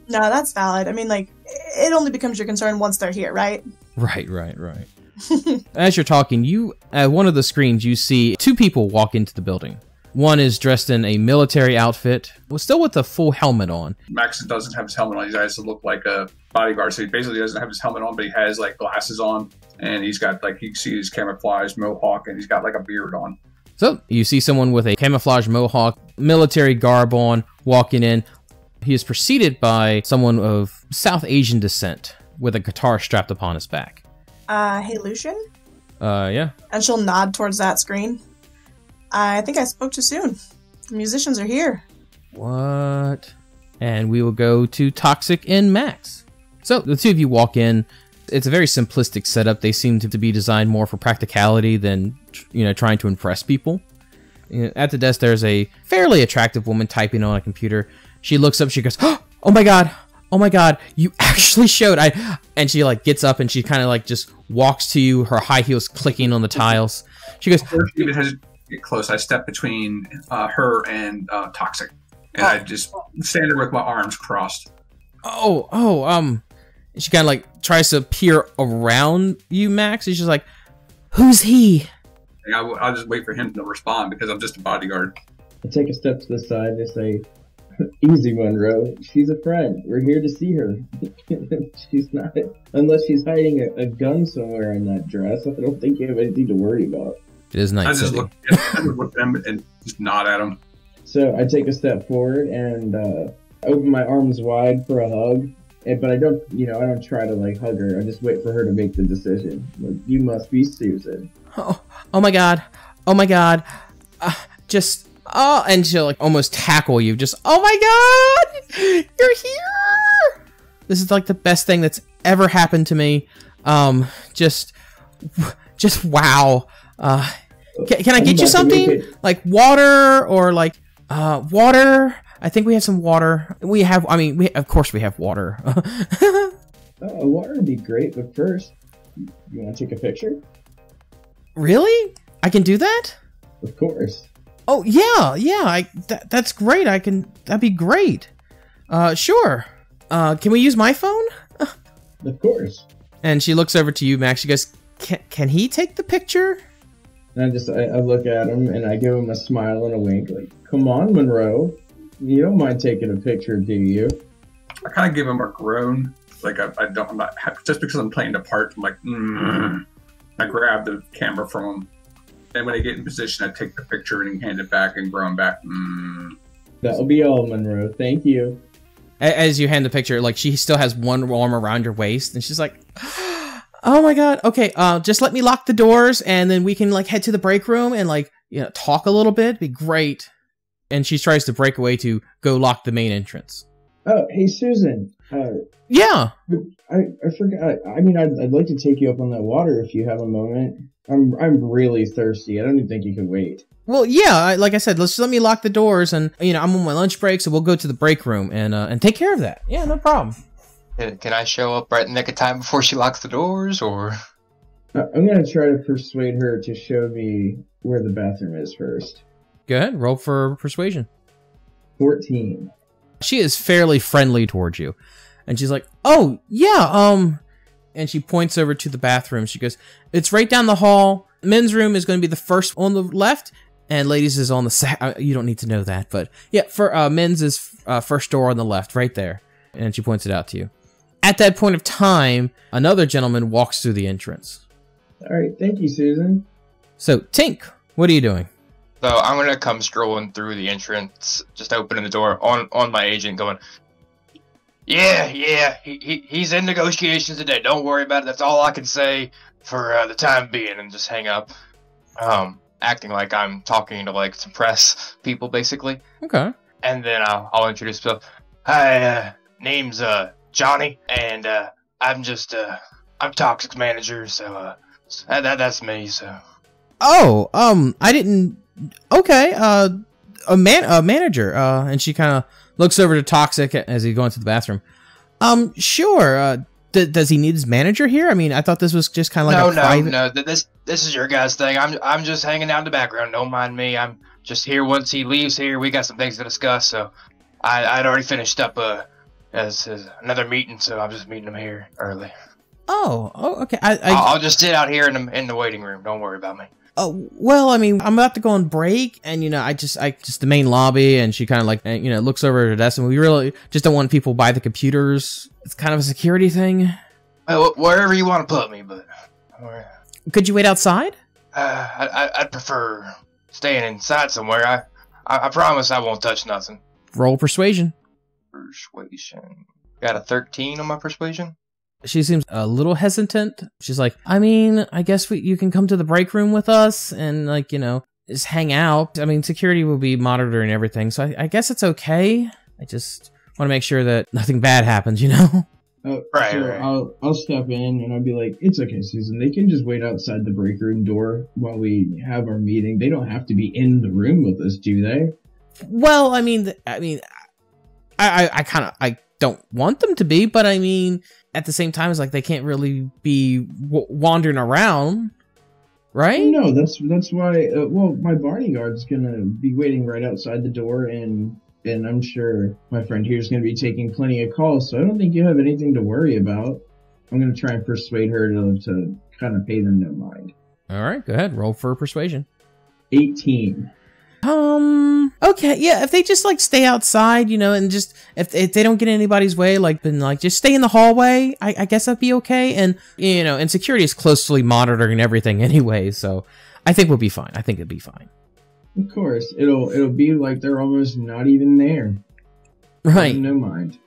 No, that's valid. I mean, it only becomes your concern once they're here, right? Right. As you're talking, you at one of the screens, you see two people walk into the building. One is dressed in a military outfit, still with a full helmet on. Max doesn't have his helmet on. He has to look like a bodyguard, so he basically doesn't have his helmet on, but he has like glasses on, and he's got like, you can see his camouflage mohawk, and he's got like a beard on. So you see someone with a camouflage mohawk, military garb on, walking in. He is preceded by someone of South Asian descent with a guitar strapped upon his back. Hey, Lucian? Yeah. And she'll nod towards that screen. I think I spoke too soon. The musicians are here. What? And we will go to Toxic and Max. So the two of you walk in. It's a very simplistic setup. They seem to be designed more for practicality than, you know, trying to impress people. At the desk, there's a fairly attractive woman typing on a computer. She looks up, she goes, oh my god, you actually showed. And she like gets up and she kind of like just walks to you, her high heels clicking on the tiles. She goes, even has to get close. I step between her and Toxic, and I just stand there with my arms crossed. She kind of like tries to peer around you, Max. He's just like, who's he? I'll just wait for him to respond because I'm just a bodyguard. I take a step to the side and say, easy, Monroe. She's a friend. We're here to see her. She's not, unless she's hiding a gun somewhere in that dress. I don't think you have anything to worry about. It is nice. I just look at them and just nod at them. So I take a step forward and open my arms wide for a hug. But I don't, I don't try to like hug her. I just wait for her to make the decision. Like, you must be Susan. Oh my god. Oh my god. And she'll like almost tackle you. Just, oh my god, you're here. This is like the best thing that's ever happened to me. Just wow. Can I get you something? Like water or like, water? I think we have some water. Of course we have water. Water would be great, but first, you want to take a picture? Really? I can do that? Of course. Oh, yeah, that's great. That'd be great. Sure. Can we use my phone? Of course. And she looks over to you, Max. She goes, can he take the picture? And I look at him and I give him a smile and a wink. Like, come on, Monroe. You don't mind taking a picture, do you? I kind of give him a groan. Like, I'm not happy. Just because I'm playing the part, I'm like, I grab the camera from him. Then when I get in position, I take the picture and hand it back and groan back. That'll be all, Monroe. Thank you. As you hand the picture, like, she still has one arm around your waist, and she's like, oh my god, okay, just let me lock the doors, and then we can, like, head to the break room and, like, talk a little bit. It'd be great. And she tries to break away to go lock the main entrance. Oh, hey, Susan. Yeah. I forgot. I'd like to take you up on that water if you have a moment. I'm really thirsty. I don't even think you can wait. Well, yeah. Like I said, let me lock the doors, and I'm on my lunch break, so we'll go to the break room and take care of that. Yeah, no problem. Can I show up right in the nick of time before she locks the doors, or? I'm gonna try to persuade her to show me where the bathroom is first. Go ahead. Roll for persuasion. 14. She is fairly friendly towards you. And she's like, oh, yeah, and she points over to the bathroom. She goes, it's right down the hall. Men's room is going to be the first on the left, and ladies is on the you don't need to know that, but yeah, for men's is first door on the left, right there. And she points it out to you. At that point of time, another gentleman walks through the entrance. All right, thank you, Susan. So, Tink, what are you doing? So I'm gonna come strolling through the entrance, just opening the door on my agent, going, yeah, he's in negotiations today. Don't worry about it. That's all I can say for the time being, and just hang up. Acting like I'm talking to like suppress people, basically. Okay. And then I'll introduce myself. Hi, name's Johnny, and I'm Toxic's manager, so that's me. So. Oh, I didn't. Okay, a manager. And she kind of looks over to Toxic as he's going to the bathroom. Sure. Does he need his manager here? I mean, I thought this was just kind of like private. No. This is your guys' thing. I'm just hanging out in the background. Don't mind me. I'm just here once he leaves here. We got some things to discuss. So I'd already finished up as another meeting, so I'm just meeting him here early. Oh, okay. I'll just sit out here in the waiting room. Don't worry about me. Oh, well, I mean, I'm about to go on break, and, I just the main lobby, and she kind of like, looks over at her desk, and we really just don't want people by the computers. It's kind of a security thing. Wherever you want to put me, but... Could you wait outside? I'd prefer staying inside somewhere. I promise I won't touch nothing. Roll persuasion. Persuasion. Got a 13 on my persuasion? She seems a little hesitant. She's like, I mean, I guess you can come to the break room with us and, like, just hang out. I mean, security will be monitoring everything, so I guess it's okay. I just want to make sure that nothing bad happens, Right. I'll step in and I'll be like, it's okay, Susan. They can just wait outside the break room door while we have our meeting. They don't have to be in the room with us, do they? Well, I don't want them to be, but I mean, at the same time, it's like they can't really be wandering around, right? No, that's why. My bodyguard's gonna be waiting right outside the door, and I'm sure my friend here is gonna be taking plenty of calls, so I don't think you have anything to worry about. I'm gonna try and persuade her to kind of pay them no mind. All right, go ahead. Roll for persuasion. 18. Okay, yeah, if they just, like, stay outside, you know, and just, if they don't get in anybody's way, like, then, like, just stay in the hallway, I guess that'd be okay, and, you know, and security is closely monitoring everything anyway, so I think we'll be fine. I think it'll be fine. Of course, it'll be like they're almost not even there. Right. No mind.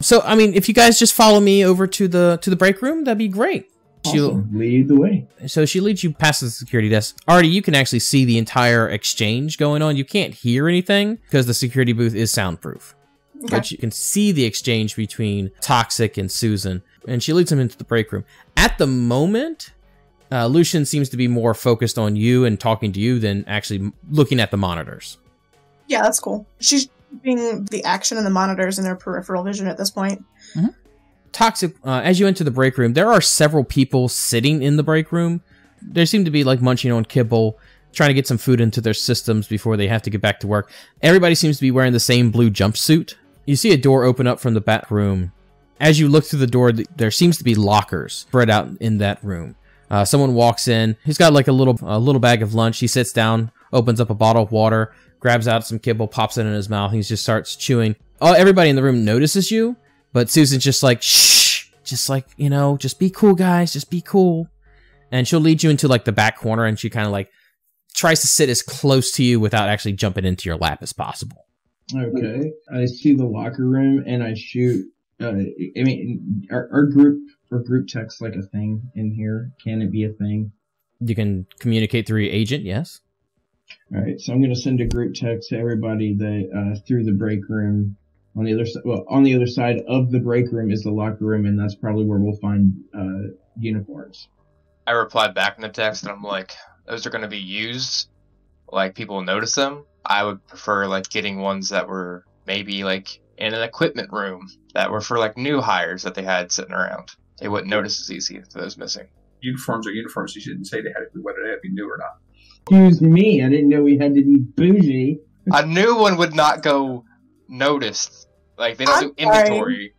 So, I mean, if you guys just follow me over to the break room, that'd be great. Awesome. Lead the way. So she leads you past the security desk. Artie, you can actually see the entire exchange going on. You can't hear anything because the security booth is soundproof. Okay. But you can see the exchange between Toxic and Susan. And she leads them into the break room. At the moment, Lucian seems to be more focused on you and talking to you than actually looking at the monitors. Yeah, that's cool. She's keeping the action and the monitors in her peripheral vision at this point. Mm-hmm. Toxic, as you enter the break room, there are several people sitting in the break room. They seem to be like munching on kibble, trying to get some food into their systems before they have to get back to work. Everybody seems to be wearing the same blue jumpsuit. You see a door open up from the back room. As you look through the door, there seems to be lockers spread out in that room. Someone walks in. He's got like a little bag of lunch. He sits down, opens up a bottle of water, grabs out some kibble, pops it in his mouth. He just starts chewing. Everybody in the room notices you. But Susan's just like, shh, just like, you know, just be cool, guys, just be cool. And she'll lead you into like the back corner and she kind of like tries to sit as close to you without actually jumping into your lap as possible. Okay. I see the locker room and I shoot. I mean, our group text like a thing in here. Can it be a thing? You can communicate through your agent, yes. All right. So I'm going to send a group text to everybody that through the break room. On the other side of the break room is the locker room, and that's probably where we'll find uniforms. I replied back in the text, and I'm like, those are going to be used. Like, people will notice them. I would prefer, like, getting ones that were maybe, like, in an equipment room that were for, like, new hires that they had sitting around. They wouldn't notice as easy if those missing. Uniforms are uniforms. You shouldn't say they had to be whether they had to be new or not. Excuse me, I didn't know we had to be bougie. A new one would not go noticed. Like, they don't do inventory.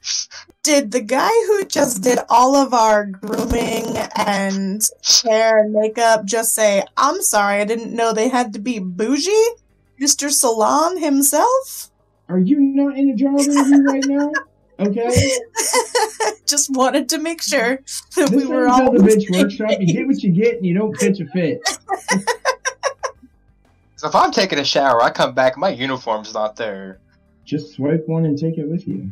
Did the guy who just did all of our grooming and hair and makeup just say, I'm sorry, I didn't know they had to be bougie? Mr. Salon himself? Are you not in a job interview right now? Okay? Just wanted to make sure that This we were all the bitch workshop. You get what you get and you don't pitch a fit. So if I'm taking a shower, I come back, my uniform's not there. Just swipe one and take it with you.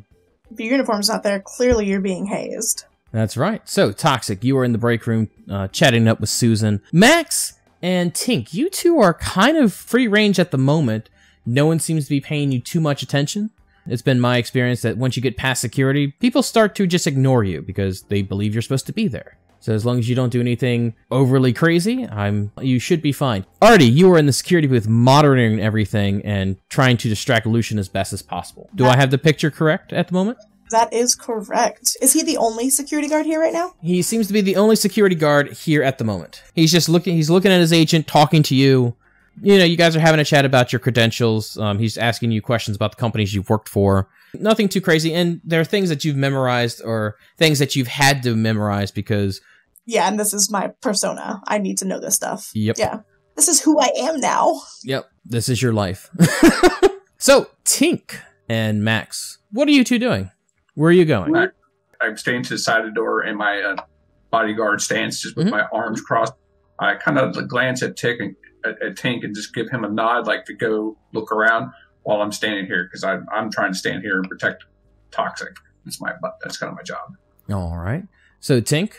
If your uniform's not there, clearly you're being hazed. That's right. So, Toxic, you are in the break room chatting up with Susan. Max and Tink, you two are kind of free range at the moment. No one seems to be paying you too much attention. It's been my experience that once you get past security, people start to just ignore you because they believe you're supposed to be there. So as long as you don't do anything overly crazy, you should be fine. Artie, you are in the security booth monitoring everything and trying to distract Lucian as best as possible. Do I have the picture correct at the moment? That is correct. Is he the only security guard here right now? He seems to be the only security guard here at the moment. He's looking at his agent, talking to you. You know, you guys are having a chat about your credentials. He's asking you questions about the companies you've worked for. Nothing too crazy. And there are things that you've memorized or things that you've had to memorize because... Yeah, and this is my persona. I need to know this stuff. Yep. Yeah. This is who I am now. Yep. This is your life. So, Tink and Max, what are you two doing? Where are you going? I'm staying to the side of the door in my bodyguard stance, just with my arms crossed. I kind of glance at Tink and just give him a nod, like to go look around while I'm standing here, because I'm trying to stand here and protect Toxic. That's kind of my job. All right. So, Tink?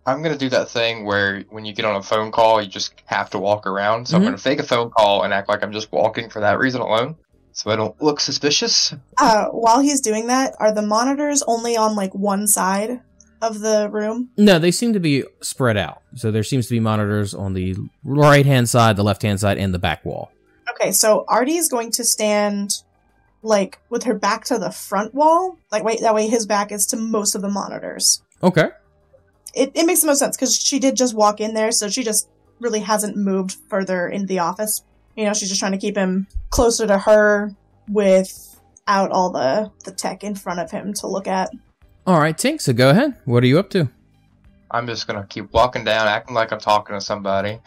I'm going to do that thing where when you get on a phone call, you just have to walk around. So I'm going to fake a phone call and act like I'm just walking for that reason alone, so I don't look suspicious. While he's doing that, are the monitors only on, like, one side of the room? No, they seem to be spread out. So there seems to be monitors on the right-hand side, the left-hand side, and the back wall. Okay, so Artie is going to stand, like, with her back to the front wall. Like, wait, that way his back is to most of the monitors. Okay. It makes the most sense, because she did just walk in there, so she just really hasn't moved further into the office. You know, she's just trying to keep him closer to her without all the tech in front of him to look at. All right, Tink, so go ahead. What are you up to? I'm just gonna keep walking down, acting like I'm talking to somebody,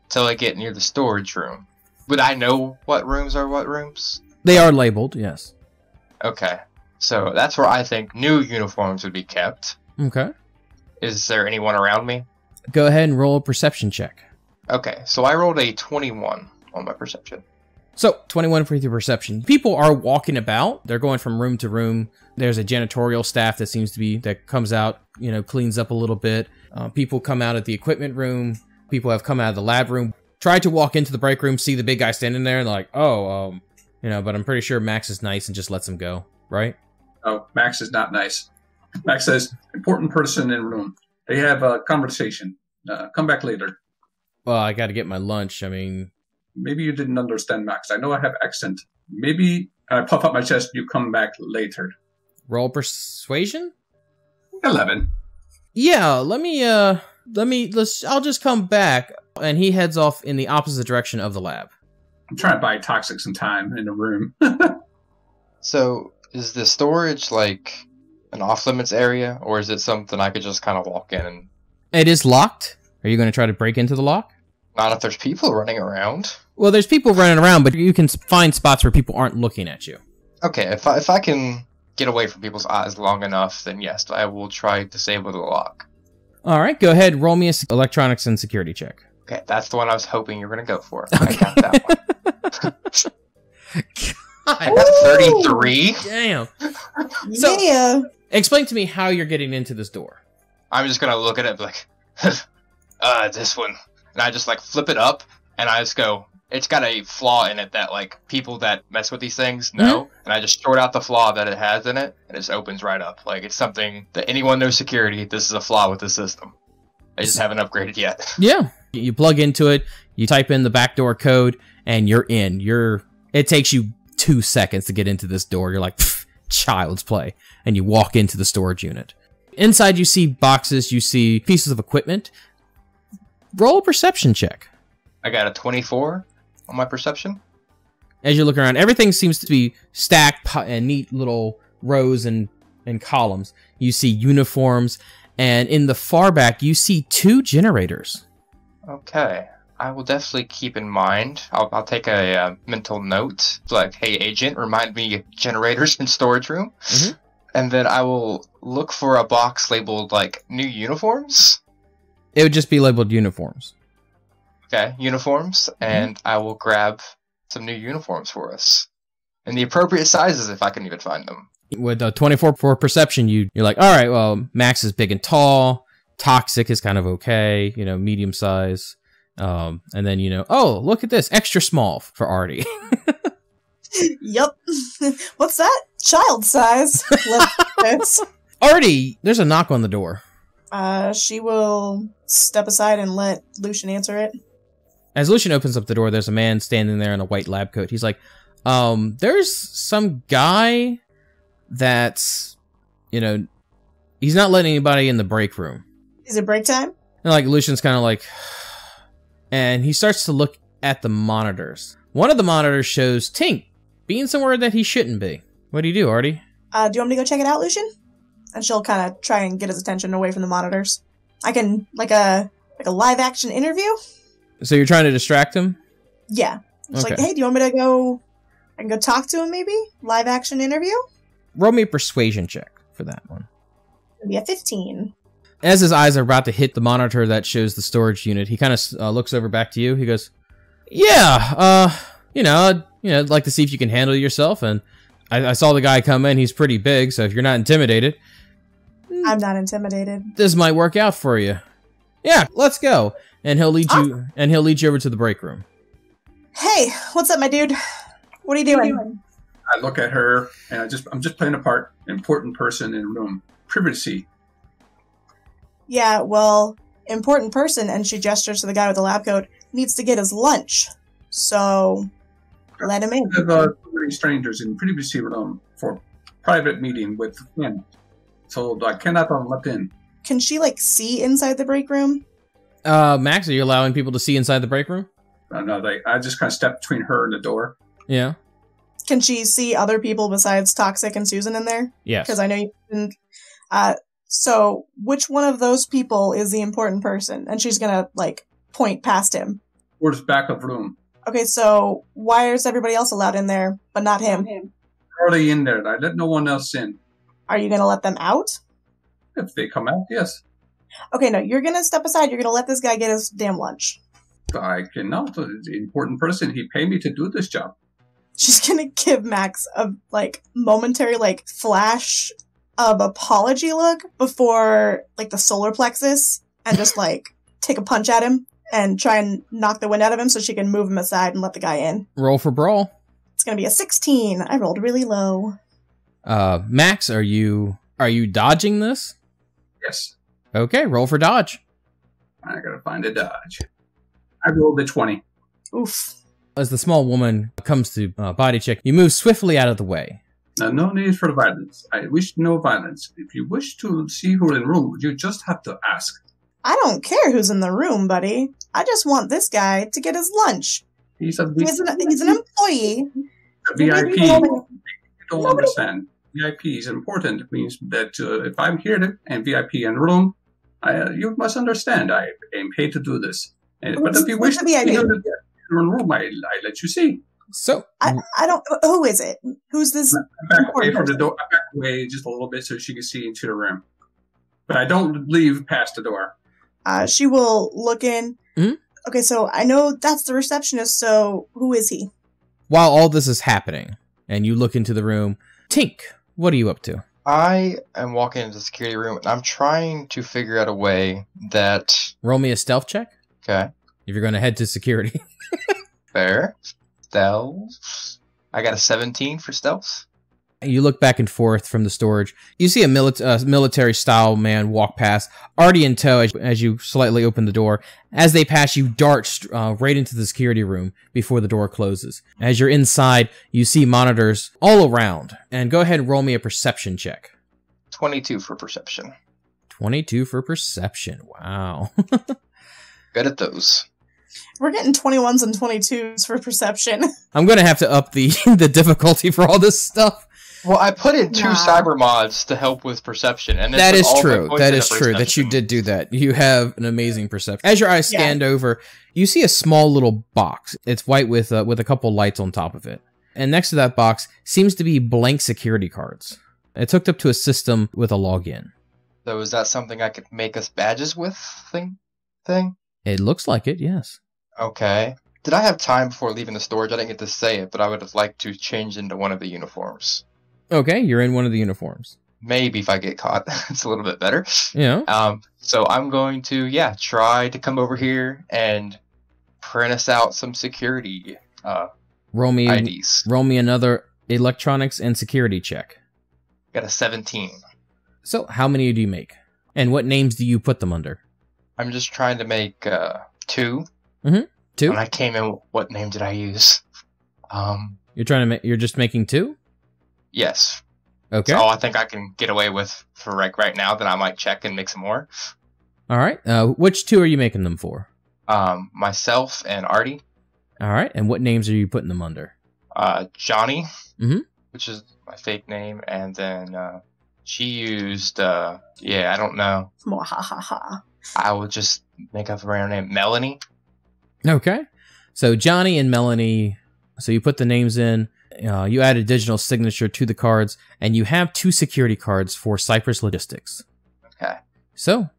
till I get near the storage room. Would I know what rooms are what rooms? They are labeled, yes. Okay, so that's where I think new uniforms would be kept. Okay. Is there anyone around me? Go ahead and roll a perception check. Okay, so I rolled a 21 on my perception. So, 21 for your perception. People are walking about. They're going from room to room. There's a janitorial staff that comes out, cleans up a little bit. People come out of the equipment room. People have come out of the lab room. Try to walk into the break room, see the big guy standing there, and they're like, but I'm pretty sure Max is nice and just lets him go, right? Oh, Max is not nice. Max says, important person in room. They have a conversation. Come back later. Well, I got to get my lunch. Maybe you didn't understand, Max. I know I have accent. Maybe I puff up my chest. You come back later. Roll persuasion? 11. Yeah, I'll just come back. And he heads off in the opposite direction of the lab. I'm trying to buy Toxic some time in the room. So, is the storage like an off-limits area, or is it something I could just kind of walk in and... It is locked. Are you going to try to break into the lock? Not if there's people running around. Well, there's people running around, but you can find spots where people aren't looking at you. Okay, if I can get away from people's eyes long enough, then yes, I will try to disable the lock. All right, go ahead. Roll me a electronics and security check. Okay, that's the one I was hoping you were going to go for. Okay. I got that one. I got 33. Damn. So, yeah. Explain to me how you're getting into this door. I'm just going to look at it and be like, this one. And I just, flip it up, and I just go, it's got a flaw in it that, people that mess with these things know. Mm-hmm. And I just short out the flaw that it has in it, and it just opens right up. It's something that anyone knows security, this is a flaw with the system. I just haven't upgraded yet. Yeah. You plug into it, you type in the backdoor code, and you're in. It takes you 2 seconds to get into this door. You're like, child's play. And you walk into the storage unit. Inside you see boxes, you see pieces of equipment. Roll a perception check. I got a 24 on my perception. As you look around, everything seems to be stacked in neat little rows and columns. You see uniforms, and in the far back, you see 2 generators. Okay. I will definitely keep in mind. I'll take a mental note. Like, hey, agent, remind me of generators in storage room. Mm-hmm. And then I will look for a box labeled, new uniforms. It would just be labeled uniforms. Okay, uniforms. And I will grab some new uniforms for us. In the appropriate sizes, if I can even find them. With a 24 for perception, you're like, all right, well, Max is big and tall. Toxic is kind of okay, medium size. And then, oh, look at this, extra small for Artie. Yep. What's that? Child size. Artie, there's a knock on the door. She will step aside and let Lucian answer it. As Lucian opens up the door, there's a man standing there in a white lab coat. He's like, there's some guy that's, he's not letting anybody in the break room. Is it break time? And Lucian's kind of like, and he starts to look at the monitors. One of the monitors shows Tink being somewhere that he shouldn't be. What do you do, Artie? Do you want me to go check it out, Lucian? And she'll kind of try and get his attention away from the monitors. I can, like a live action interview? So you're trying to distract him? Yeah. It's okay. Hey, do you want me to go, I can go talk to him maybe? Live action interview? Roll me a persuasion check for that one. It'll be a 15. As his eyes are about to hit the monitor that shows the storage unit, he kind of looks over back to you. He goes, yeah, I'd like to see if you can handle yourself. And I saw the guy come in. He's pretty big, so if you're not intimidated... I'm not intimidated. This might work out for you. Yeah, let's go. And he'll lead you. And he'll lead you over to the break room. Hey, what's up, my dude? What are you doing? I look at her, and I'm just playing a part. Important person in room. Privacy. Yeah, well, important person, and she gestures to the guy with the lab coat, needs to get his lunch. So, let him in. I have too many strangers in privacy room for private meeting with him. So I cannot let in. Can she, see inside the break room? Max, are you allowing people to see inside the break room? No, I just kind of step between her and the door. Yeah. Can she see other people besides Toxic and Susan in there? Yes. Because I know you didn't... So which one of those people is the important person? And she's gonna, like, point past him. Towards back of room. Okay, so why is everybody else allowed in there, but not him? They're already in there. I let no one else in. Are you gonna let them out? If they come out, yes. Okay, no, you're gonna step aside. You're gonna let this guy get his damn lunch. I cannot. The important person. He paid me to do this job. She's gonna give Max a, like, momentary, like, flash of apology look before, like, the solar plexus, and just, like, take a punch at him and try and knock the wind out of him so she can move him aside and let the guy in. Roll for brawl. It's gonna be a 16. I rolled really low. Max, are you dodging this? Yes. Okay, roll for dodge. I gotta find a dodge. I rolled a 20. Oof. As the small woman comes to body check, you move swiftly out of the way. No need for violence. I wish no violence. If you wish to see who's in the room, you just have to ask. I don't care who's in the room, buddy. I just want this guy to get his lunch. He's an employee. VIP. You don't understand. VIP is important. It means that if I'm here and VIP in the room, you must understand. I am paid to do this. But if you wish to see who's in the room, I let you see. So I don't. Who is it? Who's this? I back away from the door. I back away just a little bit so she can see into the room. But I don't leave past the door. She will look in. Mm-hmm. Okay, so I know that's the receptionist. So who is he? While all this is happening, and you look into the room, Tink, what are you up to? I am walking into the security room, and I'm trying to figure out a way that... Roll me a stealth check. Okay. If you're going to head to security. Fair. Stealth. I got a 17 for stealth. You look back and forth from the storage. You see a military-style man walk past, already in tow as you slightly open the door. As they pass, you dart right into the security room before the door closes. As you're inside, you see monitors all around. And go ahead and roll me a perception check. 22 for perception. 22 for perception. Wow. Good at those. We're getting 21s and 22s for perception. I'm going to have to up the difficulty for all this stuff. Well, I put in 2 cyber mods to help with perception, and that is true. That is true. That you did do that. You have an amazing perception. As your eyes scanned over, you see a small little box. It's white with a couple lights on top of it, and next to that box seems to be blank security cards. It's hooked up to a system with a login. So is that something I could make us badges with? Thing? It looks like it. Yes. Okay. Did I have time before leaving the storage? I didn't get to say it, but I would have liked to change into one of the uniforms. Okay, you're in one of the uniforms. Maybe if I get caught, it's a little bit better. Yeah. So I'm going to, try to come over here and print us out some security IDs. Roll me another electronics and security check. Got a 17. So how many do you make? And what names do you put them under? I'm just trying to make 2. Mm-hmm. 2? When I came in, what name did I use? You're just making 2? Yes. Okay. That's all I think I can get away with for right now. Then I might check and make some more. All right. Which 2 are you making them for? Myself and Artie. All right. And what names are you putting them under? Johnny, mm-hmm. which is my fake name, and then she used I don't know. I will just make up a random name, Melanie. Okay. So Johnny and Melanie. So you put the names in. You add a digital signature to the cards, and you have 2 security cards for Cypress Logistics. Okay. So,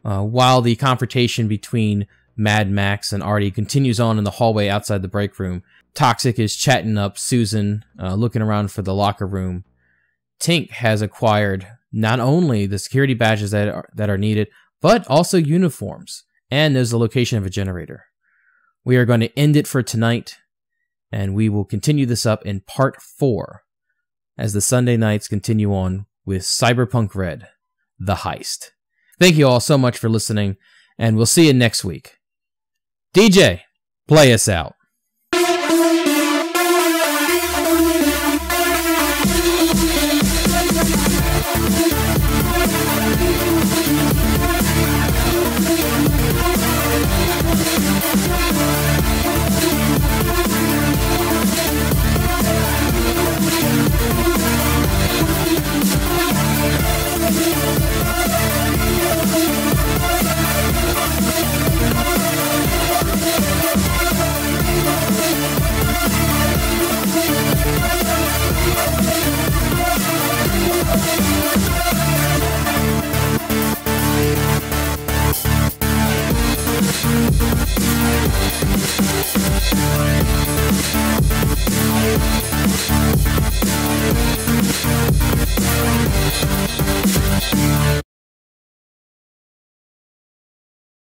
while the confrontation between Mad Max and Artie continues on in the hallway outside the break room, Toxic is chatting up Susan, looking around for the locker room. Tink has acquired not only the security badges that are needed, but also uniforms, and there's the location of a generator. We are going to end it for tonight. And we will continue this up in part 4 as the Sunday nights continue on with CyberPunk Red, the Heist. Thank you all so much for listening, and we'll see you next week. DJ, play us out.